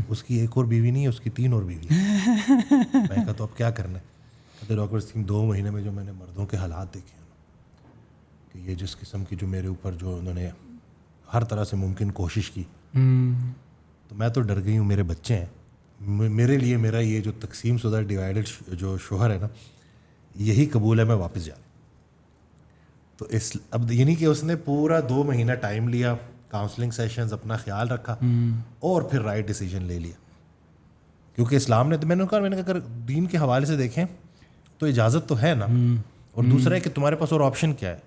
اس کی ایک اور بیوی نہیں ہے, اس کی 3 اور بیوی. میں کہا تو اب کیا کرنا ہے؟ کہتے ڈاکٹر وسیم 2 مہینے میں جو میں نے مردوں کے حالات دیکھے ہیں کہ یہ جس قسم کی جو میرے اوپر جو انہوں نے ہر طرح سے ممکن کوشش کی, تو میں تو ڈر گئی ہوں. میرے بچے ہیں, میرے لیے میرا یہ جو تقسیم شدہ ڈیوائیڈڈ جو شوہر ہے نا, یہی قبول ہے, میں واپس جا. تو اس اب یعنی کہ اس نے پورا 2 مہینہ ٹائم لیا, کاؤنسلنگ سیشنز, اپنا خیال رکھا, اور پھر رائٹ ڈیسیجن لے لیا. کیونکہ اسلام نے تو میں نے کہا اگر دین کے حوالے سے دیکھیں تو اجازت تو ہے نا. اور دوسرا ہے کہ تمہارے پاس اور آپشن کیا ہے.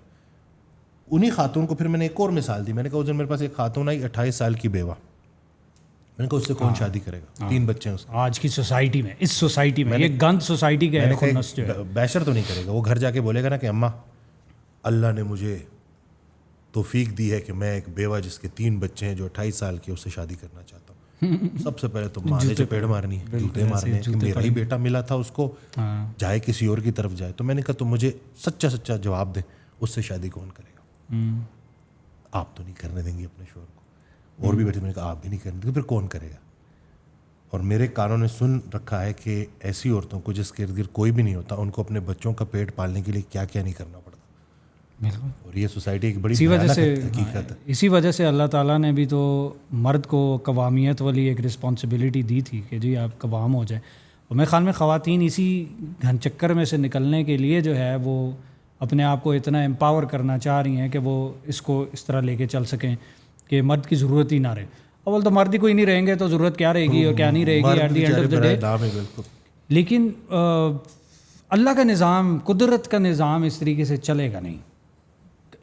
انہی خاتون کو پھر میں نے ایک اور مثال دی. میں نے کہا اس دن میرے پاس ایک خاتون آئی 28 سال کی بیوہ. میں نے کہا اس سے کون شادی کرے گا, 3 بچے ہیں اس کے. آج کی سوسائٹی میں, اس سوسائٹی میں, یہ گند سوسائٹی کا ہے. بیشر تو نہیں کرے گا, وہ گھر جا کے بولے گا نا کہ اماں اللہ نے مجھے توفیق دی ہے کہ میں ایک بیوہ جس کے 3 بچے ہیں جو 28 سال کی, اس سے شادی کرنا چاہتا ہوں. سب سے پہلے تو ماں نے چپیڑ مارنی ہے, جوتے مارنے ہیں کہ میرا ہی بیٹا ملا تھا, اس کو جائے کسی اور کی طرف جائے. تو میں نے کہا تو مجھے سچا سچا جواب دیں, اس سے شادی کون کرے گا؟ آپ تو نہیں کرنے دیں گے اپنے شوہر کو. اور بھی بیٹھے, میں نے کہا آپ بھی نہیں کرنے دیں گے, پھر کون کرے گا؟ اور میرے کانوں نے سن رکھا ہے کہ ایسی عورتوں کو جس کے ارد گرد کوئی بھی نہیں ہوتا, ان کو اپنے بچوں کا پیٹ پالنے کے لیے کیا کیا نہیں کرنا پڑتا. بالکل. اور یہ سوسائٹی ایک بڑی حقیقت ہے. اسی وجہ سے اللہ تعالیٰ نے بھی تو مرد کو قوامیت والی ایک رسپانسبلٹی دی تھی کہ جی آپ قوام ہو جائیں. اور میرے خیال میں خواتین اسی گھن چکر میں سے نکلنے کے لیے جو ہے وہ اپنے آپ کو اتنا امپاور کرنا چاہ رہی ہیں کہ وہ اس کو اس طرح لے کے چل سکیں کہ مرد کی ضرورت ہی نہ رہے. اول تو مرد ہی کوئی نہیں رہیں گے تو ضرورت کیا رہے گی اور کیا نہیں رہے گی at the end of the day. لیکن اللہ کا نظام, قدرت کا نظام اس طریقے سے چلے گا نہیں.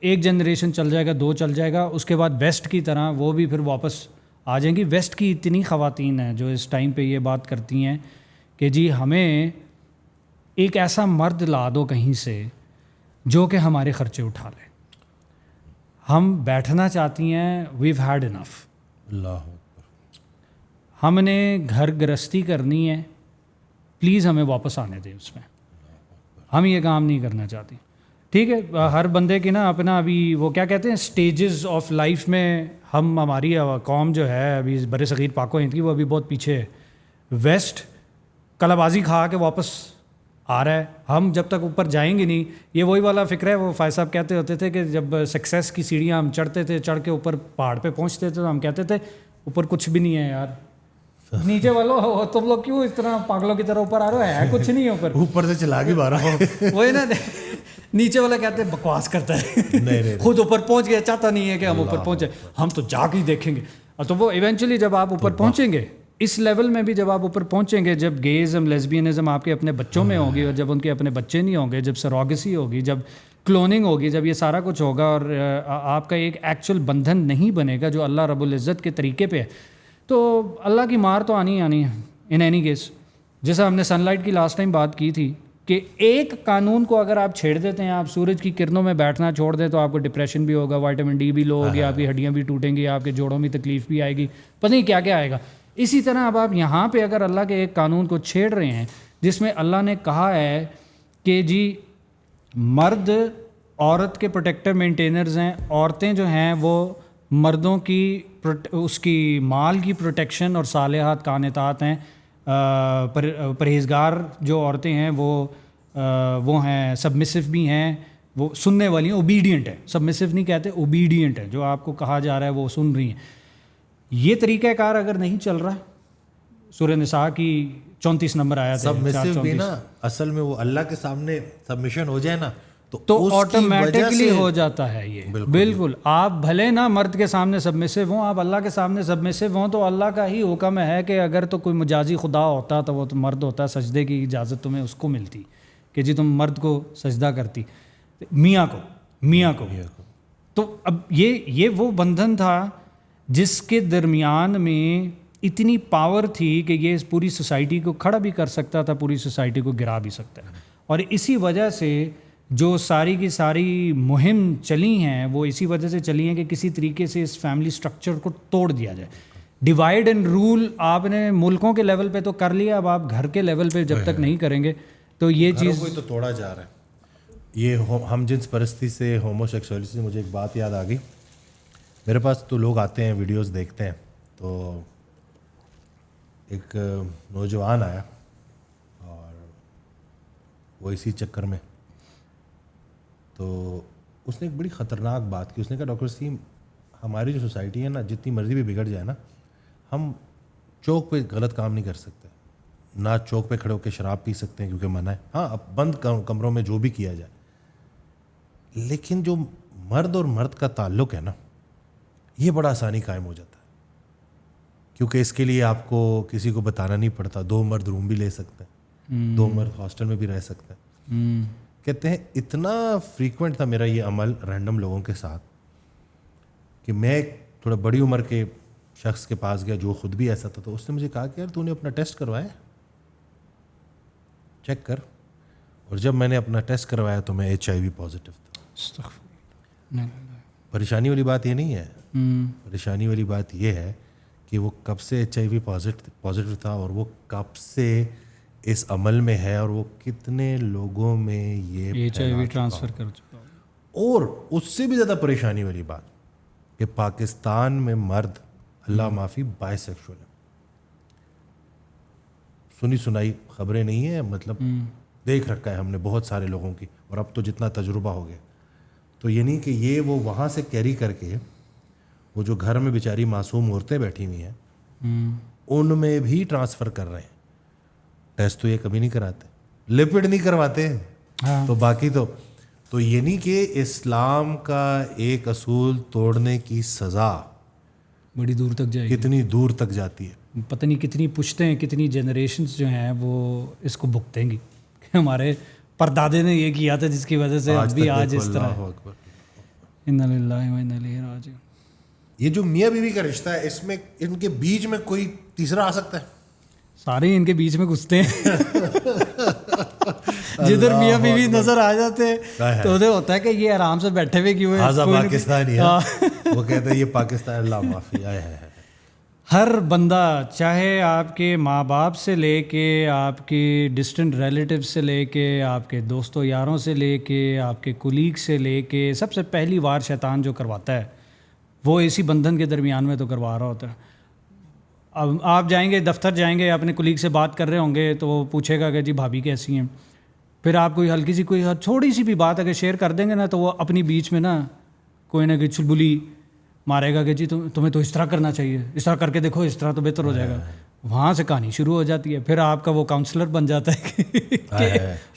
ایک جنریشن چل جائے گا, 2 چل جائے گا, اس کے بعد ویسٹ کی طرح وہ بھی پھر واپس آ جائیں گی. ویسٹ کی اتنی خواتین ہیں جو اس ٹائم پہ یہ بات کرتی ہیں کہ جی ہمیں ایک ایسا مرد لا دو کہیں سے جو کہ ہمارے خرچے اٹھا لے. ہم بیٹھنا چاہتی ہیں, ویو ہیڈ انف. اللہ ہم نے گھر گرستی کرنی ہے, پلیز ہمیں واپس آنے دیں اس میں. ہم یہ کام نہیں کرنا چاہتی. ٹھیک ہے, ہر بندے کی نا اپنا ابھی وہ کیا کہتے ہیں سٹیجز آف لائف میں. ہماری قوم جو ہے ابھی بر صغیر پاک و ہند کی, وہ ابھی بہت پیچھے ہے. ویسٹ کلا بازی کھا کے واپس آ رہا ہے. ہم جب تک اوپر جائیں گے نہیں, یہ وہی والا فکر ہے. وہ فائز صاحب کہتے ہوتے تھے کہ جب سکسیس کی سیڑھیاں ہم چڑھتے تھے, چڑھ کے اوپر پہاڑ پہ پہنچتے تھے تو ہم کہتے تھے اوپر کچھ بھی نہیں ہے یار, نیچے والو تم لوگ کیوں اس طرح پاگلوں کی طرح اوپر آ رہے ہو, ہے کچھ نہیں ہے اوپر سے چلا کے بارہ. وہی نا, نیچے والا کہتے ہیں بکواس کرتا ہے, خود اوپر پہنچ گیا, چاہتا نہیں ہے کہ ہم اوپر پہنچے, ہم تو جا کے ہی دیکھیں گے. تو وہ ایونچولی جب آپ اوپر پہنچیں گے, اس لیول میں بھی جب آپ اوپر پہنچیں گے, جب گیزم لیسبینزم آپ کے اپنے بچوں میں ہوگی, اور جب ان کے اپنے بچے نہیں ہوں گے, جب سروگیسی ہوگی, جب کلوننگ ہوگی, جب یہ سارا کچھ ہوگا اور آپ کا ایک ایکچوئل بندھن نہیں بنے گا جو اللہ رب العزت کے طریقے پہ ہے, تو اللہ کی مار تو آنی ہی آنی ہے ان اینی کیس. جیسا ہم نے سن لائٹ کی لاسٹ ٹائم بات کی تھی کہ ایک قانون کو اگر آپ چھیڑ دیتے ہیں, آپ سورج کی کرنوں میں بیٹھنا چھوڑ دیں, تو آپ کو ڈپریشن بھی ہوگا, وائٹامن ڈی بھی لو ہوگی, آپ کی ہڈیاں بھی ٹوٹیں گی, آپ کے جوڑوں میں تکلیف بھی آئے گی, پتہ نہیں کیا کیا آئے گا. اسی طرح اب آپ یہاں پہ اگر اللہ کے ایک قانون کو چھیڑ رہے ہیں جس میں اللہ نے کہا ہے کہ جی مرد عورت کے پروٹیکٹر مینٹینرز ہیں, عورتیں جو ہیں وہ مردوں کی اس کی مال کی پروٹیکشن اور صالحات قانتات ہیں, پرہیزگار جو عورتیں ہیں وہ وہ ہیں سبمسو بھی ہیں, وہ سننے والی ہیں, اوبیڈینٹ ہے, سبمسو نہیں کہتے, اوبیڈینٹ ہے, جو آپ کو کہا جا رہا ہے وہ سن رہی ہیں. یہ طریقہ کار اگر نہیں چل رہا, سورہ نساء کی 34 نمبر آیا تھا, سبمسو بھی نا اصل میں وہ اللہ کے سامنے سبمیشن ہو جائے نا تو آٹومیٹکلی ہو جاتا ہے یہ. بالکل, آپ بھلے نا مرد کے سامنے سبمسو ہوں, آپ اللہ کے سامنے سبمسو ہوں, تو اللہ کا ہی حکم ہے کہ اگر تو کوئی مجازی خدا ہوتا تو وہ تو مرد ہوتا, سجدے کی اجازت تمہیں اس کو ملتی کہ جی تم مرد کو سجدہ کرتی, میاں کو. تو اب یہ وہ بندھن تھا جس کے درمیان میں اتنی پاور تھی کہ یہ پوری سوسائٹی کو کھڑا بھی کر سکتا تھا, پوری سوسائٹی کو گرا بھی سکتا ہے. اور اسی وجہ سے جو ساری کی ساری مہم چلی ہیں وہ اسی وجہ سے چلی ہیں کہ کسی طریقے سے اس فیملی سٹرکچر کو توڑ دیا جائے. ڈیوائڈ اینڈ رول آپ نے ملکوں کے لیول پہ تو کر لیا, اب آپ گھر کے لیول پہ جب تک نہیں کریں گے تو یہ چیز کوئی تو توڑا جا رہا ہے. یہ ہم جنس پرستی سے, ہومو سیکسولیٹی سے مجھے ایک بات یاد آ گئی. میرے پاس تو لوگ آتے ہیں, ویڈیوز دیکھتے ہیں, تو ایک نوجوان آیا اور وہ اسی چکر میں, تو اس نے ایک بڑی خطرناک بات کی. اس نے کہا ڈاکٹر سیم, ہماری جو سوسائٹی ہے نا, جتنی مرضی بھی بگڑ جائے نا, ہم چوک پہ غلط کام نہیں کر سکتے, نہ چوک پہ کھڑے ہو کے شراب پی سکتے ہیں کیونکہ منع ہے, ہاں اب بند کمروں میں جو بھی کیا جائے, لیکن جو مرد اور مرد کا تعلق ہے نا, یہ بڑا آسانی قائم ہو جاتا ہے, کیونکہ اس کے لیے آپ کو کسی کو بتانا نہیں پڑتا. 2 مرد روم بھی لے سکتے ہیں, 2 مرد ہاسٹل میں بھی رہ سکتے ہیں. کہتے ہیں اتنا فریکوینٹ تھا میرا یہ عمل رینڈم لوگوں کے ساتھ کہ میں تھوڑا بڑی عمر کے شخص کے پاس گیا جو خود بھی ایسا تھا, تو اس نے مجھے کہا کہ یار تو نے اپنا ٹیسٹ کروایا, چیک کر. اور جب میں نے اپنا ٹیسٹ کروایا تو میں HIV پازیٹیو تھا. پریشانی والی بات یہ نہیں ہے, پریشانی والی بات یہ ہے کہ وہ کب سے HIV پازیٹیو تھا اور وہ کب سے اس عمل میں ہے, اور وہ کتنے لوگوں میں یہ HIV ٹرانسفر کر چکا. اور اس سے بھی زیادہ پریشانی والی بات کہ پاکستان میں مرد, اللہ معافی, بائی سیکشول ہے. سنی سنائی خبریں نہیں ہیں, مطلب دیکھ رکھا ہے ہم نے بہت سارے لوگوں کی, اور اب تو جتنا تجربہ ہو گیا, تو یہ نہیں کہ یہ وہ وہاں سے کیری کر کے وہ جو گھر میں بیچاری معصوم عورتیں بیٹھی ہوئی ہیں ان میں بھی ٹرانسفر کر رہے ہیں. ٹیسٹ تو یہ کبھی نہیں کراتے, لپڈ نہیں کرواتے, تو باقی تو یہ نہیں کہ اسلام کا ایک اصول توڑنے کی سزا بڑی دور تک جائے گی, کتنی دور تک جاتی ہے, پتہ نہیں کتنی پشتیں, کتنی جنریشنز جو ہیں وہ اس کو بھگتیں گی کہ ہمارے پردادے نے یہ کیا تھا جس کی وجہ سے اب بھی آج اس طرح. انا للہ و انا الیہ راجعون. یہ جو میاں بیوی کا رشتہ ہے, اس میں ان کے بیچ میں کوئی تیسرا آ سکتا ہے؟ سارے ان کے بیچ میں گھستے ہیں جدھر میاں بیوی نظر آ جاتے ہیں تو ادھر ہوتا ہے کہ یہ آرام سے بیٹھے ہوئے کیوں ہیں, پاکستانی ہے وہ کہتے ہیں یہ پاکستان, اللہ معافی. ہر بندہ, چاہے آپ کے ماں باپ سے لے کے آپ کے ڈسٹنٹ ریلیٹیو سے لے کے آپ کے دوستوں یاروں سے لے کے آپ کے کولیگ سے لے کے, سب سے پہلی وار شیطان جو کرواتا ہے وہ اسی بندھن کے درمیان میں تو کروا رہا ہوتا ہے. اب آپ جائیں گے دفتر, جائیں گے اپنے کولیگ سے بات کر رہے ہوں گے تو وہ پوچھے گا کہ جی بھابھی کیسی ہیں, پھر آپ کوئی ہلکی سی کوئی چھوٹی سی بھی بات اگر شیئر کر دیں گے نا تو وہ اپنی بیچ میں نا کوئی نہ کوئی چلبلی مارے گا کہ جی تمہیں تو اس طرح کرنا چاہیے, اس طرح کر کے دیکھو, اس طرح تو بہتر ہو جائے گا. وہاں سے کہانی شروع ہو جاتی ہے, پھر آپ کا وہ کاؤنسلر بن جاتا ہے کہ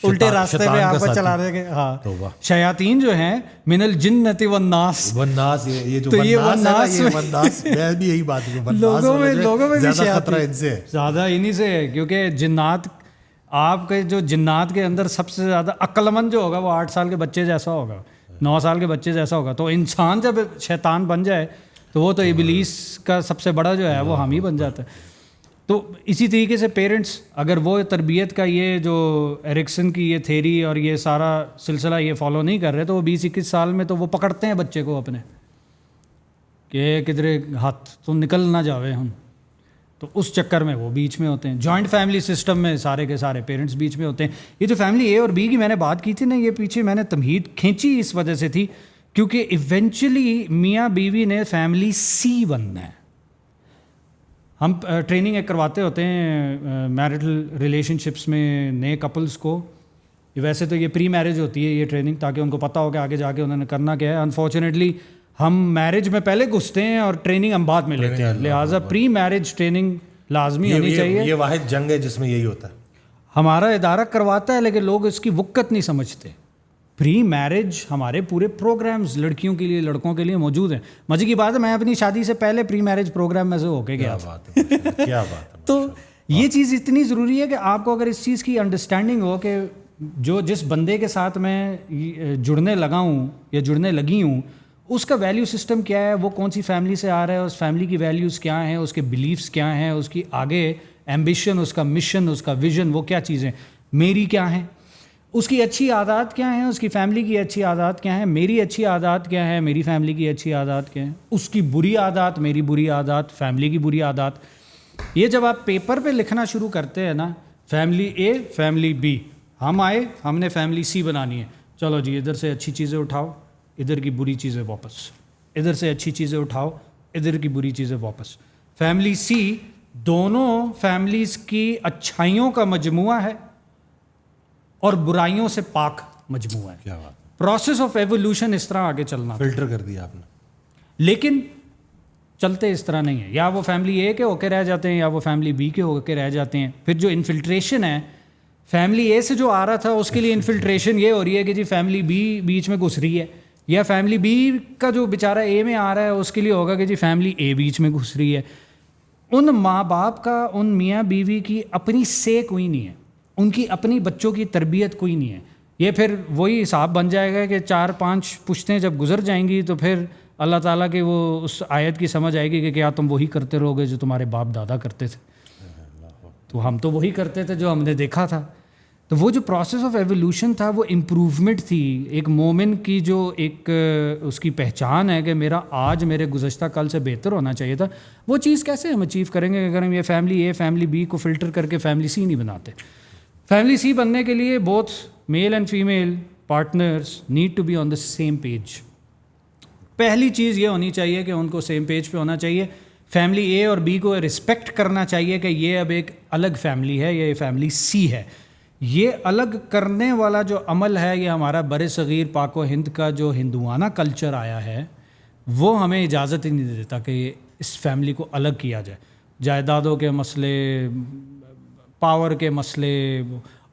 الٹے راستے پہ آپ کو چلا رہے ہیں. ہاں, شیاطین جو ہیں من الجنۃ والناس, یہ جو والناس میں بھی یہی بات ہے, لوگوں میں بھی زیادہ خطرہ ان سے, زیادہ انہی سے ہے, کیونکہ جنات, آپ کے جو جنات کے اندر سب سے زیادہ عقل مند جو ہوگا وہ 8 سال کے بچے جیسا ہوگا, 9 سال کے بچے جیسا ہوگا. تو انسان جب شیطان بن جائے تو وہ تو ابلیس کا سب سے بڑا جو ہے وہ ہم ہی بن جاتا ہے. تو اسی طریقے سے پیرنٹس اگر وہ تربیت کا یہ جو ایرکسن کی یہ تھیری اور یہ سارا سلسلہ یہ فالو نہیں کر رہے تو وہ 20-21 سال میں تو وہ پکڑتے ہیں بچے کو اپنے کہ کدھر ہاتھ تو نکل نہ جاوے ہم, تو اس چکر میں وہ بیچ میں ہوتے ہیں. جوائنٹ فیملی سسٹم میں سارے کے سارے پیرنٹس بیچ میں ہوتے ہیں. یہ جو فیملی اے اور بی کی میں نے بات کی تھی نا, یہ پیچھے میں نے تمہید کھینچی اس وجہ سے تھی کیونکہ ایونچولی میاں بیوی نے فیملی سی بننا ہے. ہم ٹریننگ ایک کرواتے ہوتے ہیں میرٹل ریلیشن شپس میں نئے کپلز کو, ویسے تو یہ پری میرج ہوتی ہے یہ ٹریننگ، تاکہ ان کو پتہ ہو کہ آگے جا کے انہوں نے کرنا کیا ہے. انفارچونیٹلی ہم میرج میں پہلے گھستے ہیں اور ٹریننگ ہم بعد میں لیتے ہیں، لہٰذا پری میرج ٹریننگ لازمی ہونی چاہیے. یہ واحد جنگ ہے جس میں یہی ہوتا ہے. ہمارا ادارہ کرواتا ہے لیکن لوگ اس کی وقت نہیں سمجھتے. پری میرج ہمارے پورے پروگرامز لڑکیوں کے لیے لڑکوں کے لیے موجود ہیں. مزے کی بات ہے میں اپنی شادی سے پہلے پری میرج پروگرام میں سے ہو کے گیا تھا. کیا بات ہے. تو یہ چیز اتنی ضروری ہے کہ آپ کو اگر اس چیز کی انڈرسٹینڈنگ ہو کہ جس بندے کے ساتھ میں جڑنے لگا ہوں یا جڑنے لگی ہوں اس کا ویلیو سسٹم کیا ہے، وہ کون سی فیملی سے آ رہا ہے، اس فیملی کی ویلیوز کیا ہیں، اس کے بلیفس کیا ہیں، اس کی آگے ایمبیشن، اس کا مشن، اس کا ویژن، وہ کیا چیزیں میری کیا ہیں، اس کی اچھی عادات کیا ہیں، اس کی فیملی کی اچھی عادات کیا ہیں، میری اچھی عادات کیا ہیں، میری فیملی کی اچھی عادات کیا ہیں، اس کی بری عادات، میری بری عادات، فیملی کی بری عادات. یہ جب آپ پیپر پہ لکھنا شروع کرتے ہیں نا، فیملی اے فیملی بی، ہم آئے ہم نے فیملی سی بنانی ہے، چلو جی ادھر سے اچھی چیزیں اٹھاؤ ادھر کی بری چیزیں واپس، ادھر سے اچھی چیزیں اٹھاؤ ادھر کی بری چیزیں واپس. فیملی سی دونوں فیملیز کی اچھائیوں کا مجموعہ ہے اور برائیوں سے پاک مجموعہ ہے. کیا بات. پروسیس آف ایوولوشن اس طرح آگے چلنا، فلٹر کر دیا آپ نے. لیکن چلتے اس طرح نہیں ہے. یا وہ فیملی اے کے ہو کے رہ جاتے ہیں یا وہ فیملی بی کے ہو کے رہ جاتے ہیں. پھر جو انفلٹریشن ہے فیملی اے سے جو آ رہا تھا اس کے لیے انفلٹریشن یہ ہو رہی ہے کہ جی فیملی بی بیچ میں گھس رہی ہے، یا فیملی بی کا جو بیچارہ اے میں آ رہا ہے اس کے لیے ہوگا کہ جی فیملی اے بیچ میں گھس رہی ہے. ان ماں باپ کا، ان میاں بیوی کی اپنی سے کوئی نہیں ہے، ان کی اپنی بچوں کی تربیت کوئی نہیں ہے. یہ پھر وہی حساب بن جائے گا کہ 4-5 پشتیں جب گزر جائیں گی تو پھر اللہ تعالیٰ کے وہ اس آیت کی سمجھ آئے گی کہ کیا تم وہی کرتے رہو گے جو تمہارے باپ دادا کرتے تھے. تو ہم تو وہی کرتے تھے جو ہم نے دیکھا تھا. تو وہ جو پروسیس آف ایوولوشن تھا وہ امپروومنٹ تھی. ایک مومن کی جو ایک اس کی پہچان ہے کہ میرا آج میرے گزشتہ کل سے بہتر ہونا چاہیے تھا، وہ چیز کیسے ہم اچیو کریں گے اگر ہم یہ فیملی اے فیملی بی کو فلٹر کر کے فیملی سی نہیں بناتے. فیملی سی بننے کے لیے both male and female partners need to be on the same page. پہلی چیز یہ ہونی چاہیے کہ ان کو سیم پیج پہ ہونا چاہیے. فیملی اے اور بی کو رسپیکٹ کرنا چاہیے کہ یہ اب ایک الگ فیملی ہے، یہ فیملی سی ہے. یہ الگ کرنے والا جو عمل ہے یہ ہمارا بر صغیر پاک و ہند کا جو ہندوانہ کلچر آیا ہے وہ ہمیں اجازت ہی نہیں دیتا کہ اس فیملی کو الگ کیا جائے. جائیدادوں کے مسئلے، پاور کے مسئلے،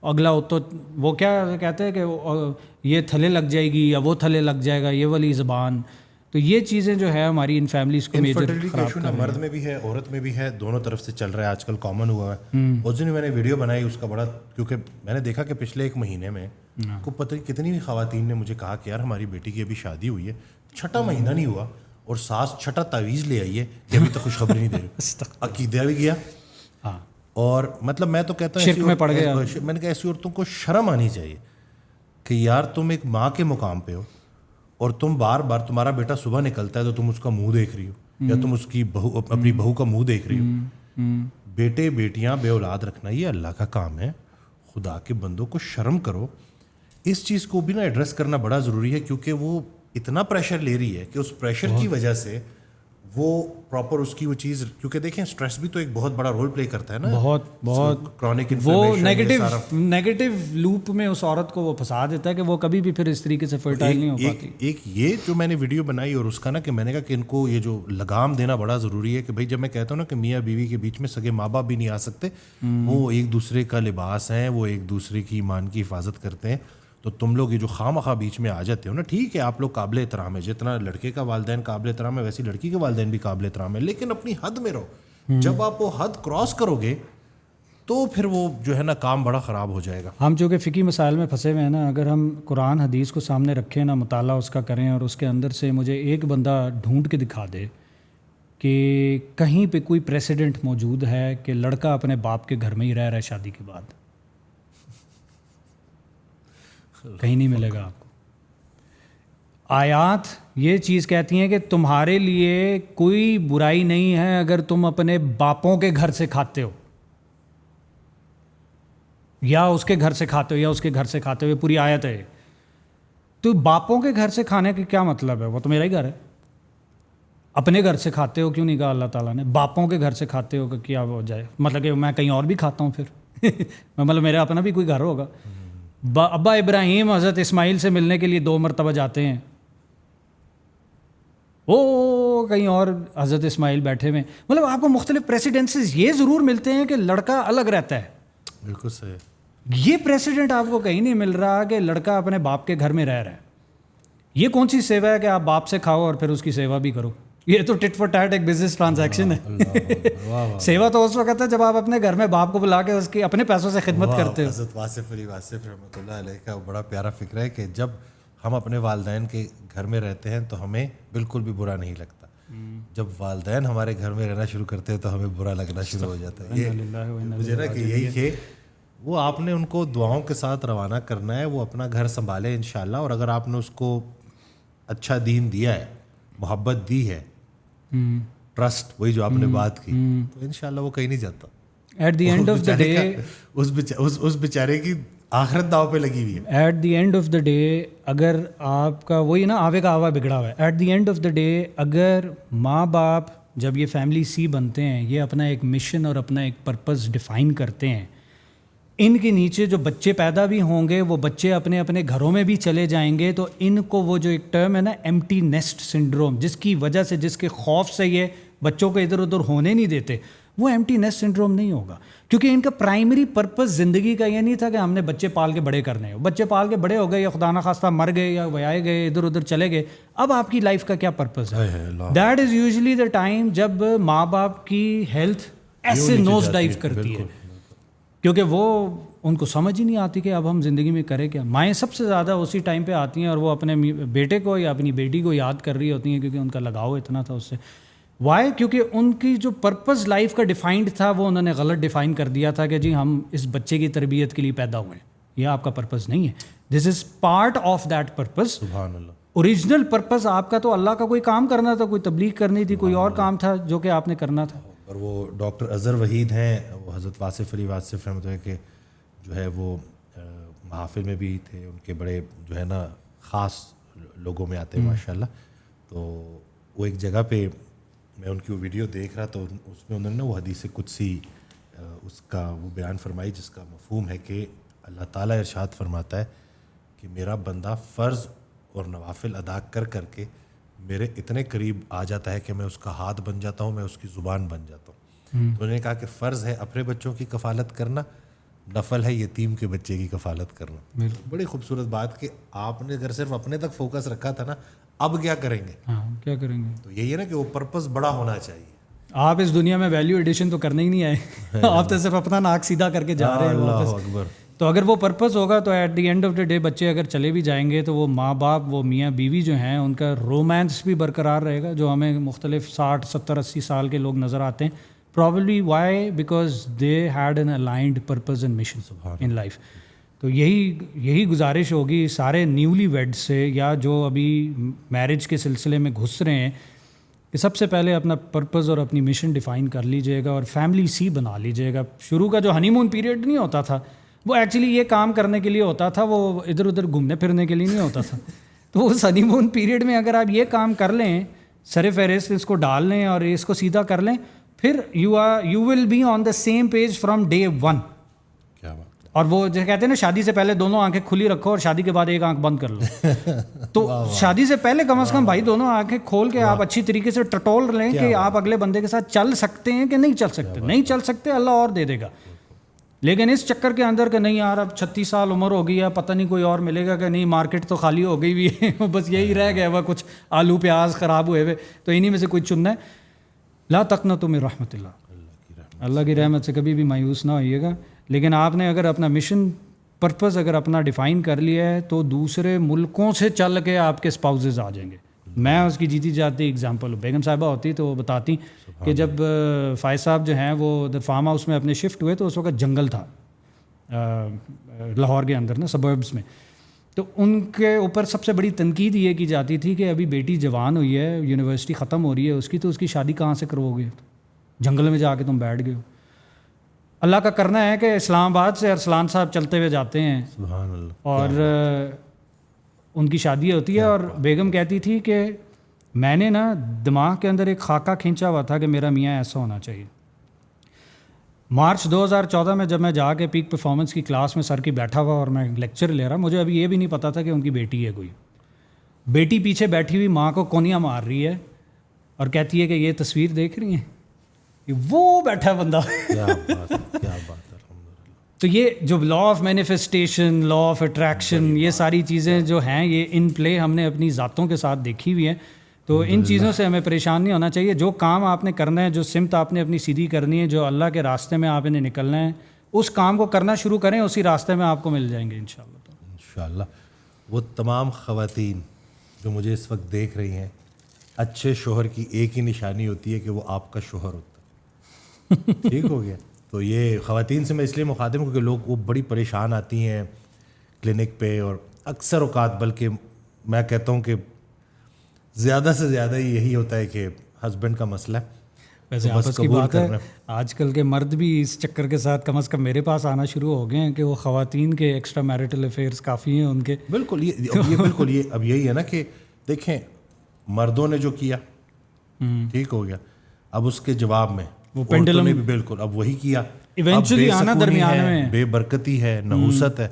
اگلا تو وہ کیا کہتے ہیں کہ یہ تھلے لگ جائے گی یا وہ تھلے لگ جائے گا، یہ والی زبان. تو یہ چیزیں جو ہے ہماری ان فیملیز کو میجر خراب کر رہی ہیں. مرد میں بھی ہے عورت میں بھی ہے، دونوں طرف سے چل رہا ہے آج کل، کامن ہوا ہے. اس دن میں نے ویڈیو بنائی اس کا بڑا، کیونکہ میں نے دیکھا کہ پچھلے 1 مہینے میں کو پتہ کتنی بھی خواتین نے مجھے کہا کہ یار ہماری بیٹی کی ابھی شادی ہوئی ہے، 6واں مہینہ نہیں ہوا اور ساس 6 تعویذ لے آئی ہے کہ ابھی تک خوشخبری نہیں دے رہی. عقیدہ بھی گیا. اور مطلب میں تو کہتا ہوں شرک میں پڑ گیا. میں نے کہا ایسی عورتوں کو شرم آنی چاہیے کہ یار تم ایک ماں کے مقام پہ ہو اور تم بار بار تمہارا بیٹا صبح نکلتا ہے تو تم اس کا منہ دیکھ رہی ہو یا تم اس کی بہو اپنی بہو کا منہ دیکھ رہی ہو. بیٹے بیٹیاں بے اولاد رکھنا یہ اللہ کا کام ہے. خدا کے بندوں کو شرم کرو. اس چیز کو بھی نا ایڈریس کرنا بڑا ضروری ہے کیونکہ وہ اتنا پریشر لے رہی ہے کہ اس پریشر کی وجہ سے وہ پراپر اس کی وہ چیز، کیونکہ دیکھیں اسٹریس بھی تو ایک بہت بڑا رول پلے کرتا ہے نا، بہت کرونک وہ انفلیمیشن، نیگیٹو لوپ میں اس عورت کو وہ پھنسا دیتا ہے کہ وہ کبھی بھی پھر اس طریقے سے فرٹائل نہیں ہو پاتی. ایک یہ جو میں نے ویڈیو بنائی اور اس کا نا کہ میں نے کہا کہ ان کو یہ جو لگام دینا بڑا ضروری ہے کہ بھائی جب میں کہتا ہوں نا کہ میاں بیوی کے بیچ میں سگے ماں باپ بھی نہیں آ سکتے، وہ ایک دوسرے کا لباس ہیں، وہ ایک دوسرے کی ایمان کی حفاظت کرتے ہیں. تو تم لوگ یہ جو خواہ مخواہ بیچ میں آ جاتے ہو نا، ٹھیک ہے آپ لوگ قابل احترام ہے، جتنا لڑکے کا والدین قابل احترام ہے ویسی لڑکی کے والدین بھی قابل احترام ہے، لیکن اپنی حد میں رہو. جب آپ وہ حد کراس کرو گے تو پھر وہ جو ہے نا کام بڑا خراب ہو جائے گا. ہم چونکہ فقہی مسائل میں پھنسے ہوئے ہیں نا، اگر ہم قرآن حدیث کو سامنے رکھیں نا، مطالعہ اس کا کریں اور اس کے اندر سے مجھے ایک بندہ ڈھونڈ کے دکھا دے کہ کہیں پہ کوئی پریسیڈنٹ موجود ہے کہ لڑکا اپنے باپ کے گھر میں ہی رہ رہا ہے شادی کے بعد، کہیں نہیں ملے گا آپ کو. آیات یہ چیز کہتی ہیں کہ تمہارے لیے کوئی برائی نہیں ہے اگر تم اپنے باپوں کے گھر سے کھاتے ہو یا اس کے گھر سے کھاتے ہو یا اس کے گھر سے کھاتے ہو. یہ پوری آیت ہے. تو باپوں کے گھر سے کھانے کا کیا مطلب ہے؟ وہ تو میرا ہی گھر ہے. اپنے گھر سے کھاتے ہو کیوں نہیں کہا اللہ تعالیٰ نے؟ باپوں کے گھر سے کھاتے ہو کہ کیا ہو جائے، مطلب کہ میں کہیں اور بھی کھاتا ہوں پھر مطلب میرا اپنا بھی کوئی گھر ہوگا. ابا ابراہیم حضرت اسماعیل سے ملنے کے لیے 2 مرتبہ جاتے ہیں, او کہیں اور حضرت اسماعیل بیٹھے ہوئے. مطلب آپ کو مختلف پریسیڈنسز یہ ضرور ملتے ہیں کہ لڑکا الگ رہتا ہے. بالکل صحیح. یہ پریسیڈنٹ آپ کو کہیں نہیں مل رہا کہ لڑکا اپنے باپ کے گھر میں رہ رہا ہے. یہ کون سی سیوا ہے کہ آپ باپ سے کھاؤ اور پھر اس کی سیوا بھی کرو؟ یہ تو ٹٹ فار ٹیٹ ایک بزنس ٹرانزیکشن ہے. سیوا تو اس وقت ہے جب آپ اپنے گھر میں باپ کو بلا کے اس کی اپنے پیسوں سے خدمت کرتے ہو. حضرت واصف علی واصف رحمۃ اللہ علیہ کا بڑا پیارا فکر ہے کہ جب ہم اپنے والدین کے گھر میں رہتے ہیں تو ہمیں بالکل بھی برا نہیں لگتا. جب والدین ہمارے گھر میں رہنا شروع کرتے ہیں تو ہمیں برا لگنا شروع ہو جاتا ہے. یہ مجھے نا کہ یہی کہ وہ آپ نے ان کو دعاؤں کے ساتھ روانہ کرنا ہے, وہ اپنا گھر سنبھالے انشاءاللہ. اور اگر آپ نے اس کو اچھا دین دیا ہے, محبت دی ہے, ٹرسٹ, وہی جو آپ نے بات کی, تو انشاءاللہ وہ کہیں نہیں جاتا. At the end of the day اس بیچارے کی آخرت داؤ پہ لگی ہوئی ہے. At the end of the day اگر آپ کا وہی نا آوے کا آوا بگڑا ہوا ہے. At the end of the day اگر ماں باپ جب یہ فیملی سی بنتے ہیں, یہ اپنا ایک مشن اور اپنا ایک پرپز ڈیفائن کرتے ہیں, ان کے نیچے جو بچے پیدا بھی ہوں گے وہ بچے اپنے اپنے گھروں میں بھی چلے جائیں گے, تو ان کو وہ جو ایک ٹرم ہے نا ایمٹی نیسٹ سنڈروم, جس کی وجہ سے جس کے خوف سے یہ بچوں کو ادھر ادھر ہونے نہیں دیتے, وہ ایمٹی نیسٹ سنڈروم نہیں ہوگا. کیونکہ ان کا پرائمری پرپز زندگی کا یہ نہیں تھا کہ ہم نے بچے پال کے بڑے کرنے ہیں. بچے پال کے بڑے ہو گئے یا خدا نخواستہ مر گئے یا ویائے گئے, ادھر ادھر چلے گئے, اب آپ کی لائف کا کیا پرپز ہے؟ That is usually the time جب ماں باپ کی ہیلتھ ایسے نوز ڈائیو کرتی ہے, کیونکہ وہ ان کو سمجھ ہی نہیں آتی کہ اب ہم زندگی میں کریں کیا. مائیں سب سے زیادہ اسی ٹائم پہ آتی ہیں اور وہ اپنے بیٹے کو یا اپنی بیٹی کو یاد کر رہی ہوتی ہیں, کیونکہ ان کا لگاؤ اتنا تھا اس سے. وائی؟ کیونکہ ان کی جو پرپز لائف کا ڈیفائنڈ تھا وہ انہوں نے غلط ڈیفائن کر دیا تھا کہ جی ہم اس بچے کی تربیت کے لیے پیدا ہوئے ہیں. یہ آپ کا پرپز نہیں ہے. This is part of that purpose. سبحان اللہ. اوریجنل پرپز آپ کا تو اللہ کا کوئی کام کرنا تھا, کوئی تبلیغ کرنی تھی, کوئی اور کام تھا جو کہ آپ نے کرنا تھا. اور وہ ڈاکٹر اظہر وحید ہیں, وہ حضرت واصف علی واصف رحمۃ اللہ کہ جو ہے وہ محافل میں بھی تھے, ان کے بڑے جو ہے نا خاص لوگوں میں آتے ہیں ماشاء اللہ. تو وہ ایک جگہ پہ میں ان کی وہ ویڈیو دیکھ رہا, تو اس میں انہوں نے وہ حدیث قدسی اس کا وہ بیان فرمائی, جس کا مفہوم ہے کہ اللہ تعالیٰ ارشاد فرماتا ہے کہ میرا بندہ فرض اور نوافل ادا کر کر کے میرے اتنے قریب آ جاتا ہے کہ میں اس کا ہاتھ بن جاتا ہوں, میں اس کی زبان بن جاتا ہوں. تو انہوں نے کہا کہ فرض ہے اپنے بچوں کی کفالت کرنا, نفل ہے یتیم کے بچے کی کفالت کرنا. بڑی خوبصورت بات کہ آپ نے اگر صرف اپنے تک فوکس رکھا تھا نا, اب کیا کریں گے؟ ہاں کیا کریں گے؟ تو یہی ہے نا کہ وہ پرپز بڑا ہونا چاہیے. آپ اس دنیا میں ویلیو ایڈیشن تو کرنے ہی نہیں آئے, آپ تو صرف اپنا ناک سیدھا کر کے جا رہے ہیں اللہ واپس. اکبر. تو اگر وہ پرپز ہوگا تو at the end of the day بچے اگر چلے بھی جائیں گے تو وہ ماں باپ, وہ میاں بیوی جو ہیں, ان کا رومانس بھی برقرار رہے گا, جو ہمیں مختلف 60 70 80 سال کے لوگ نظر آتے ہیں. Probably why? Because they had an aligned purpose and mission in life. تو یہی گزارش ہوگی سارے نیولی ویڈ سے یا جو ابھی میرج کے سلسلے میں گھس رہے ہیں کہ سب سے پہلے اپنا پرپز اور اپنی مشن ڈیفائن کر لیجیے گا اور فیملی سی بنا لیجیے گا. شروع کا جو ہنی مون پیریڈ نہیں ہوتا تھا وہ ایکچولی یہ کام کرنے کے لیے ہوتا تھا, وہ ادھر ادھر گھومنے پھرنے کے لیے نہیں ہوتا تھا. تو اس ہنی مون پیریڈ میں اگر آپ یہ کام کر لیں, سر فہرست اس کو ڈال لیں اور اس کو سیدھا کر لیں, پھر you will be on the same page from day one. کیا بات. اور وہ جو کہتے ہیں نا شادی سے پہلے دونوں آنکھیں کھلی رکھو اور شادی کے بعد ایک آنکھ بند کر لو. تو شادی سے پہلے کم از کم بھائی دونوں آنکھیں کھول کے آپ اچھی طریقے سے ٹٹول لیں کہ آپ اگلے بندے کے ساتھ چل سکتے ہیں کہ نہیں چل سکتے. نہیں چل سکتے اللہ اور دے دے گا. لیکن اس چکر کے اندر کہ نہیں یار اب 36 سال عمر ہو گئی ہے, پتہ نہیں کوئی اور ملے گا کہ نہیں, مارکیٹ تو خالی ہو گئی ہوئی ہے, بس یہی رہ گیا ہوا کچھ آلو پیاز خراب ہوئے ہوئے, تو انہی میں سے کوئی چننا ہے. لا تقنطوا من رحمت اللہ, اللہ کی رحمت سے کبھی بھی مایوس نہ ہوئیے گا. لیکن آپ نے اگر اپنا مشن پرپز اگر اپنا ڈیفائن کر لیا ہے تو دوسرے ملکوں سے چل کے آپ کے اسپاؤزز آ جائیں گے. میں اس کی جیتی جاتی ایگزامپل, بیگم صاحبہ ہوتی تو وہ بتاتی کہ جب فائز صاحب جو ہیں وہ ادھر فارم ہاؤس میں اپنے شفٹ ہوئے تو اس وقت جنگل تھا لاہور کے اندر نا, سبربس میں. تو ان کے اوپر سب سے بڑی تنقید یہ کی جاتی تھی کہ ابھی بیٹی جوان ہوئی ہے, یونیورسٹی ختم ہو رہی ہے اس کی, تو اس کی شادی کہاں سے کرو گے؟ جنگل میں جا کے تم بیٹھ گئے ہو. اللہ کا کرنا ہے کہ اسلام آباد سے ارسلان صاحب چلتے ہوئے جاتے ہیں سبحان اللہ, اور ان کی شادی ہوتی ہے, اور بیگم کہتی تھی کہ میں نے نا دماغ کے اندر ایک خاکہ کھینچا ہوا تھا کہ میرا میاں ایسا ہونا چاہیے. مارچ 2014 میں جب میں جا کے پیک پرفارمنس کی کلاس میں سر کی بیٹھا ہوا اور میں لیکچر لے رہا، مجھے ابھی یہ بھی نہیں پتا تھا کہ ان کی بیٹی ہے کوئی. بیٹی پیچھے بیٹھی ہوئی ماں کو کونیاں مار رہی ہے اور کہتی ہے کہ یہ تصویر دیکھ رہی ہیں، وہ بیٹھا ہے بندہ. کیا بات ہے، کیا بات ہے. تو یہ جو law of manifestation, law of attraction, یہ ساری چیزیں جو ہیں یہ ان پلے ہم نے اپنی ذاتوں کے ساتھ دیکھی ہوئی ہیں. تو ان چیزوں سے ہمیں پریشان نہیں ہونا چاہیے. جو کام آپ نے کرنا ہے، جو سمت آپ نے اپنی سیدھی کرنی ہے، جو اللہ کے راستے میں آپ نے نکلنا ہے، اس کام کو کرنا شروع کریں، اسی راستے میں آپ کو مل جائیں گے انشاءاللہ. انشاءاللہ. وہ تمام خواتین جو مجھے اس وقت دیکھ رہی ہیں، اچھے شوہر کی ایک ہی نشانی ہوتی ہے کہ وہ آپ کا شوہر ہوتا ہے. ٹھیک ہو گیا. تو یہ خواتین سے میں اس لیے مخاطب ہوں کیونکہ لوگ وہ بڑی پریشان آتی ہیں کلینک پہ، اور اکثر اوقات بلکہ میں کہتا ہوں کہ زیادہ سے زیادہ یہی ہوتا ہے کہ ہسبینڈ کا مسئلہ ہے. ویسے آپس کی بات ہے، آج کل کے مرد بھی اس چکر کے ساتھ کم از کم میرے پاس آنا شروع ہو گئے ہیں کہ وہ خواتین کے ایکسٹرا میرٹل افیئرس کافی ہیں ان کے. بالکل یہ اب یہی ہے نا کہ دیکھیں مردوں نے جو کیا ٹھیک ہو گیا، اب اس کے جواب میں وہ پینڈلم نے بھی بالکل اب وہی کیا. ایونچولی آنا درمیان میں بے برکتی ہے، نحوست ہے.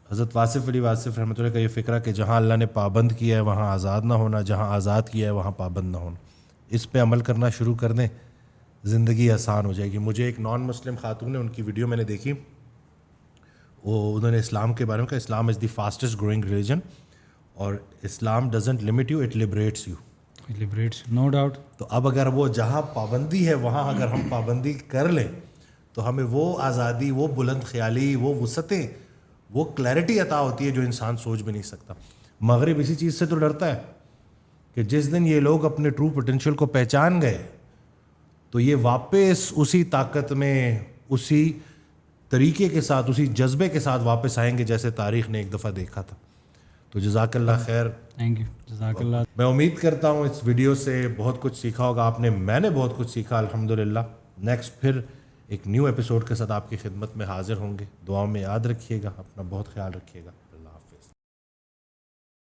حضرت واصف علی واصف رحمۃ اللہ کا یہ فکرہ کہ جہاں اللہ نے پابند کیا ہے وہاں آزاد نہ ہونا، جہاں آزاد کیا ہے وہاں پابند نہ ہونا. اس پہ عمل کرنا شروع کر دیں، زندگی آسان ہو جائے گی. مجھے ایک نان مسلم خاتون نے، ان کی ویڈیو میں نے دیکھی، انہوں نے اسلام کے بارے میں کہا Islam is the fastest growing religion, اور Islam doesn't limit you, it liberates you. No doubt. تو اب اگر وہ جہاں پابندی ہے وہاں اگر ہم پابندی کر لیں تو ہمیں وہ آزادی، وہ بلند خیالی، وہ وسعتیں، وہ کلیئرٹی عطا ہوتی ہے جو انسان سوچ بھی نہیں سکتا. مغرب اسی چیز سے تو ڈرتا ہے کہ جس دن یہ لوگ اپنے ٹرو پوٹینشیل کو پہچان گئے تو یہ واپس اسی طاقت میں، اسی طریقے کے ساتھ، اسی جذبے کے ساتھ واپس آئیں گے جیسے تاریخ نے ایک دفعہ دیکھا تھا. تو جزاک اللہ خیر. Thank you. جزاک اللہ. میں امید کرتا ہوں اس ویڈیو سے بہت کچھ سیکھا ہوگا آپ نے. میں نے بہت کچھ سیکھا الحمدللہ. نیکسٹ پھر ایک نیو ایپیسوڈ کے ساتھ آپ کی خدمت میں حاضر ہوں گے. دعاؤں میں یاد رکھیے گا، اپنا بہت خیال رکھیے گا.